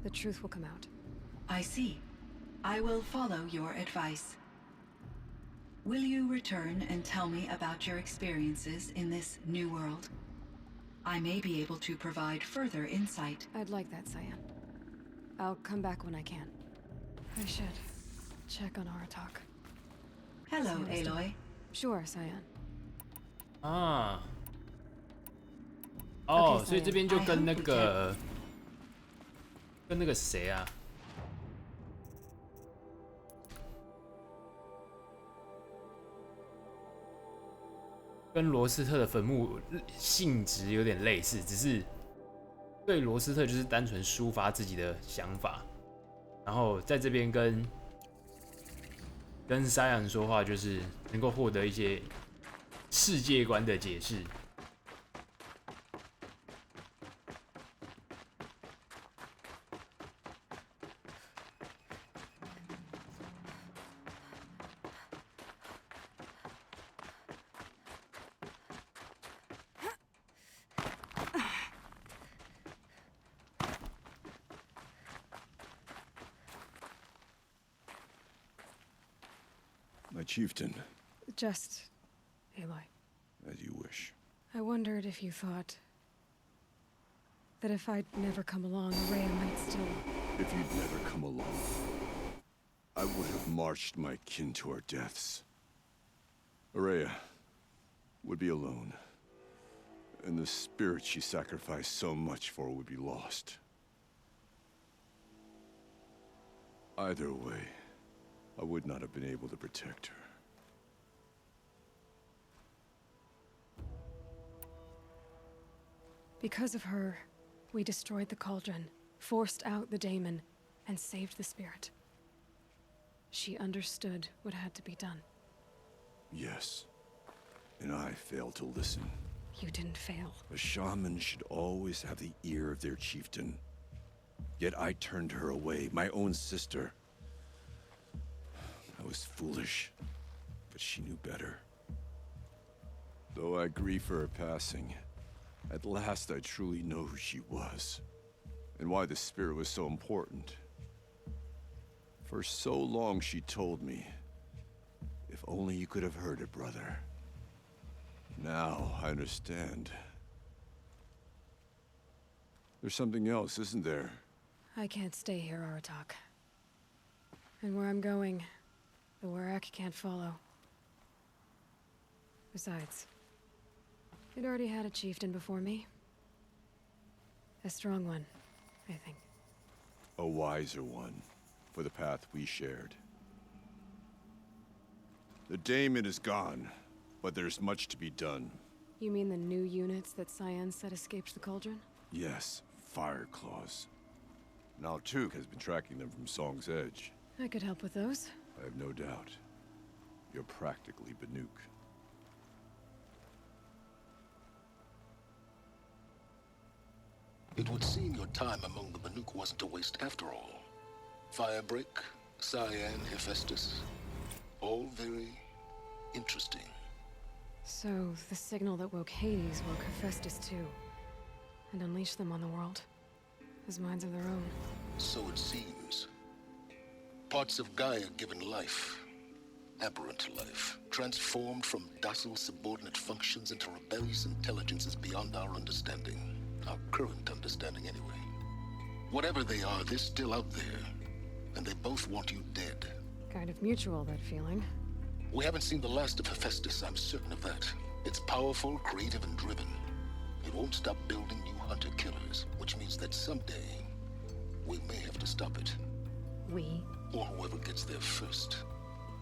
The truth will come out. I see. I will follow your advice. Will you return and tell me about your experiences in this new world? I may be able to provide further insight. I'd like that, Cyan. I'll come back when I can. I should check on Aratak. Hello, Aloy. Sure, Cyan. 啊，哦， Okay, 所以这边就 Cyan. 跟那个谁啊，跟罗斯特的坟墓性质有点类似，只是对罗斯特就是单纯抒发自己的想法，然后在这边跟沙扬说话，就是能够获得一些世界观的解释。My chieftain. Just Aloy. As you wish. I wondered if you thought that if I'd never come along, Araya might still... If you'd never come along, I would have marched my kin to our deaths. Araya would be alone, and the spirit she sacrificed so much for would be lost. Either way, I would not have been able to protect her. Because of her, we destroyed the cauldron, forced out the daemon, and saved the spirit. She understood what had to be done. Yes, and I failed to listen. You didn't fail. A shaman should always have the ear of their chieftain. Yet I turned her away, my own sister. I was foolish, but she knew better. Though I grieve for her passing, at last I truly know who she was, and why the spirit was so important. For so long she told me, if only you could have heard it, brother. Now I understand. There's something else, isn't there? I can't stay here, Aratak. And where I'm going, the Werak can't follow. Besides, it already had a chieftain before me. A strong one, I think. A wiser one, for the path we shared. The daemon is gone, but there's much to be done. You mean the new units that Cyan said escaped the cauldron? Yes, fire claws. Now Tuk has been tracking them from Song's Edge. I could help with those. I have no doubt. You're practically Banuk. It would seem your time among the Banuk wasn't a waste after all. Firebreak, Cyan, Hephaestus, all very interesting. So, the signal that woke Hades woke Hephaestus too, and unleashed them on the world, as minds of their own. So it seems. Parts of Gaia given life. Aberrant life. Transformed from docile subordinate functions into rebellious intelligences beyond our understanding. Our current understanding, anyway. Whatever they are, they're still out there. And they both want you dead. Kind of mutual, that feeling. We haven't seen the last of Hephaestus, I'm certain of that. It's powerful, creative, and driven. It won't stop building new hunter-killers, which means that someday, we may have to stop it. We? Or whoever gets there first.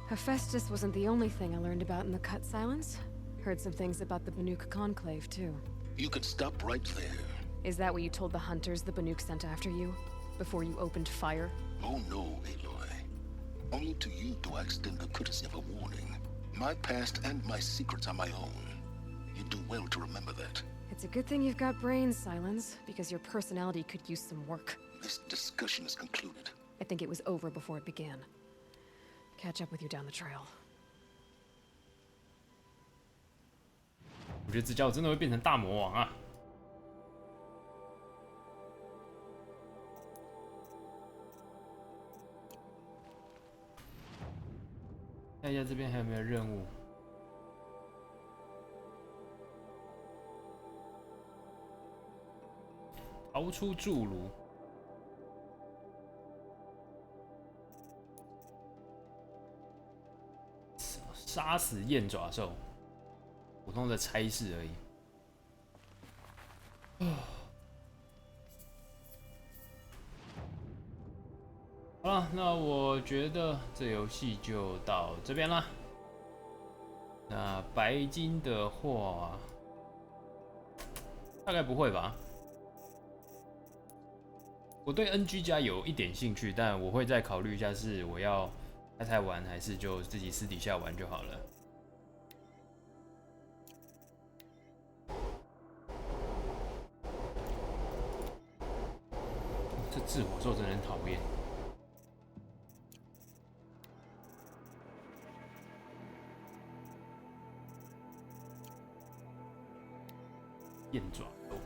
Hephaestus wasn't the only thing I learned about in the Cut Silence. Heard some things about the Banuk Conclave, too. You can stop right there. Is that what you told the hunters the Banuk sent after you? Before you opened fire? Oh no, Aloy. Only to you do I extend the courtesy of a warning. My past and my secrets are my own. You do well to remember that. It's a good thing you've got brains, Silence, because your personality could use some work. This discussion is concluded. I think it was over before it began. Catch up with you down the trail. 我觉得这家伙真的会变成大魔王啊！看一下这边还有没有任务。逃出筑炉。杀死燕爪兽，普通的差事而已。好了，那我觉得这游戏就到这边啦。那白金的话，大概不会吧？我对 NG 加有一点兴趣，但我会再考虑一下，是我要开台玩，还是就自己私底下玩就好了。这炽火兽真的很讨厌。燕爪兽。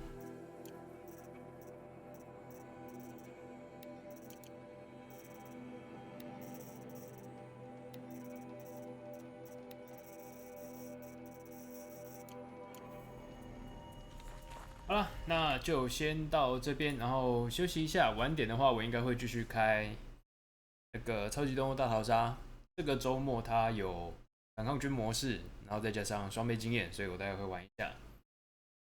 好了，那就先到这边，然后休息一下。晚点的话，我应该会继续开那个超级动物大逃杀。这个周末它有反抗军模式，然后再加上双倍经验，所以我大概会玩一下。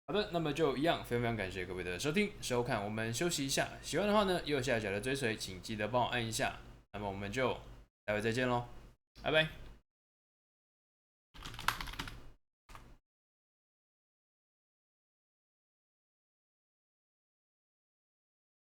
好的，那么就一样，非常感谢各位的收听收看。我们休息一下，喜欢的话呢，右下角的追随，请记得帮我按一下。那么我们就下回再见喽，拜拜。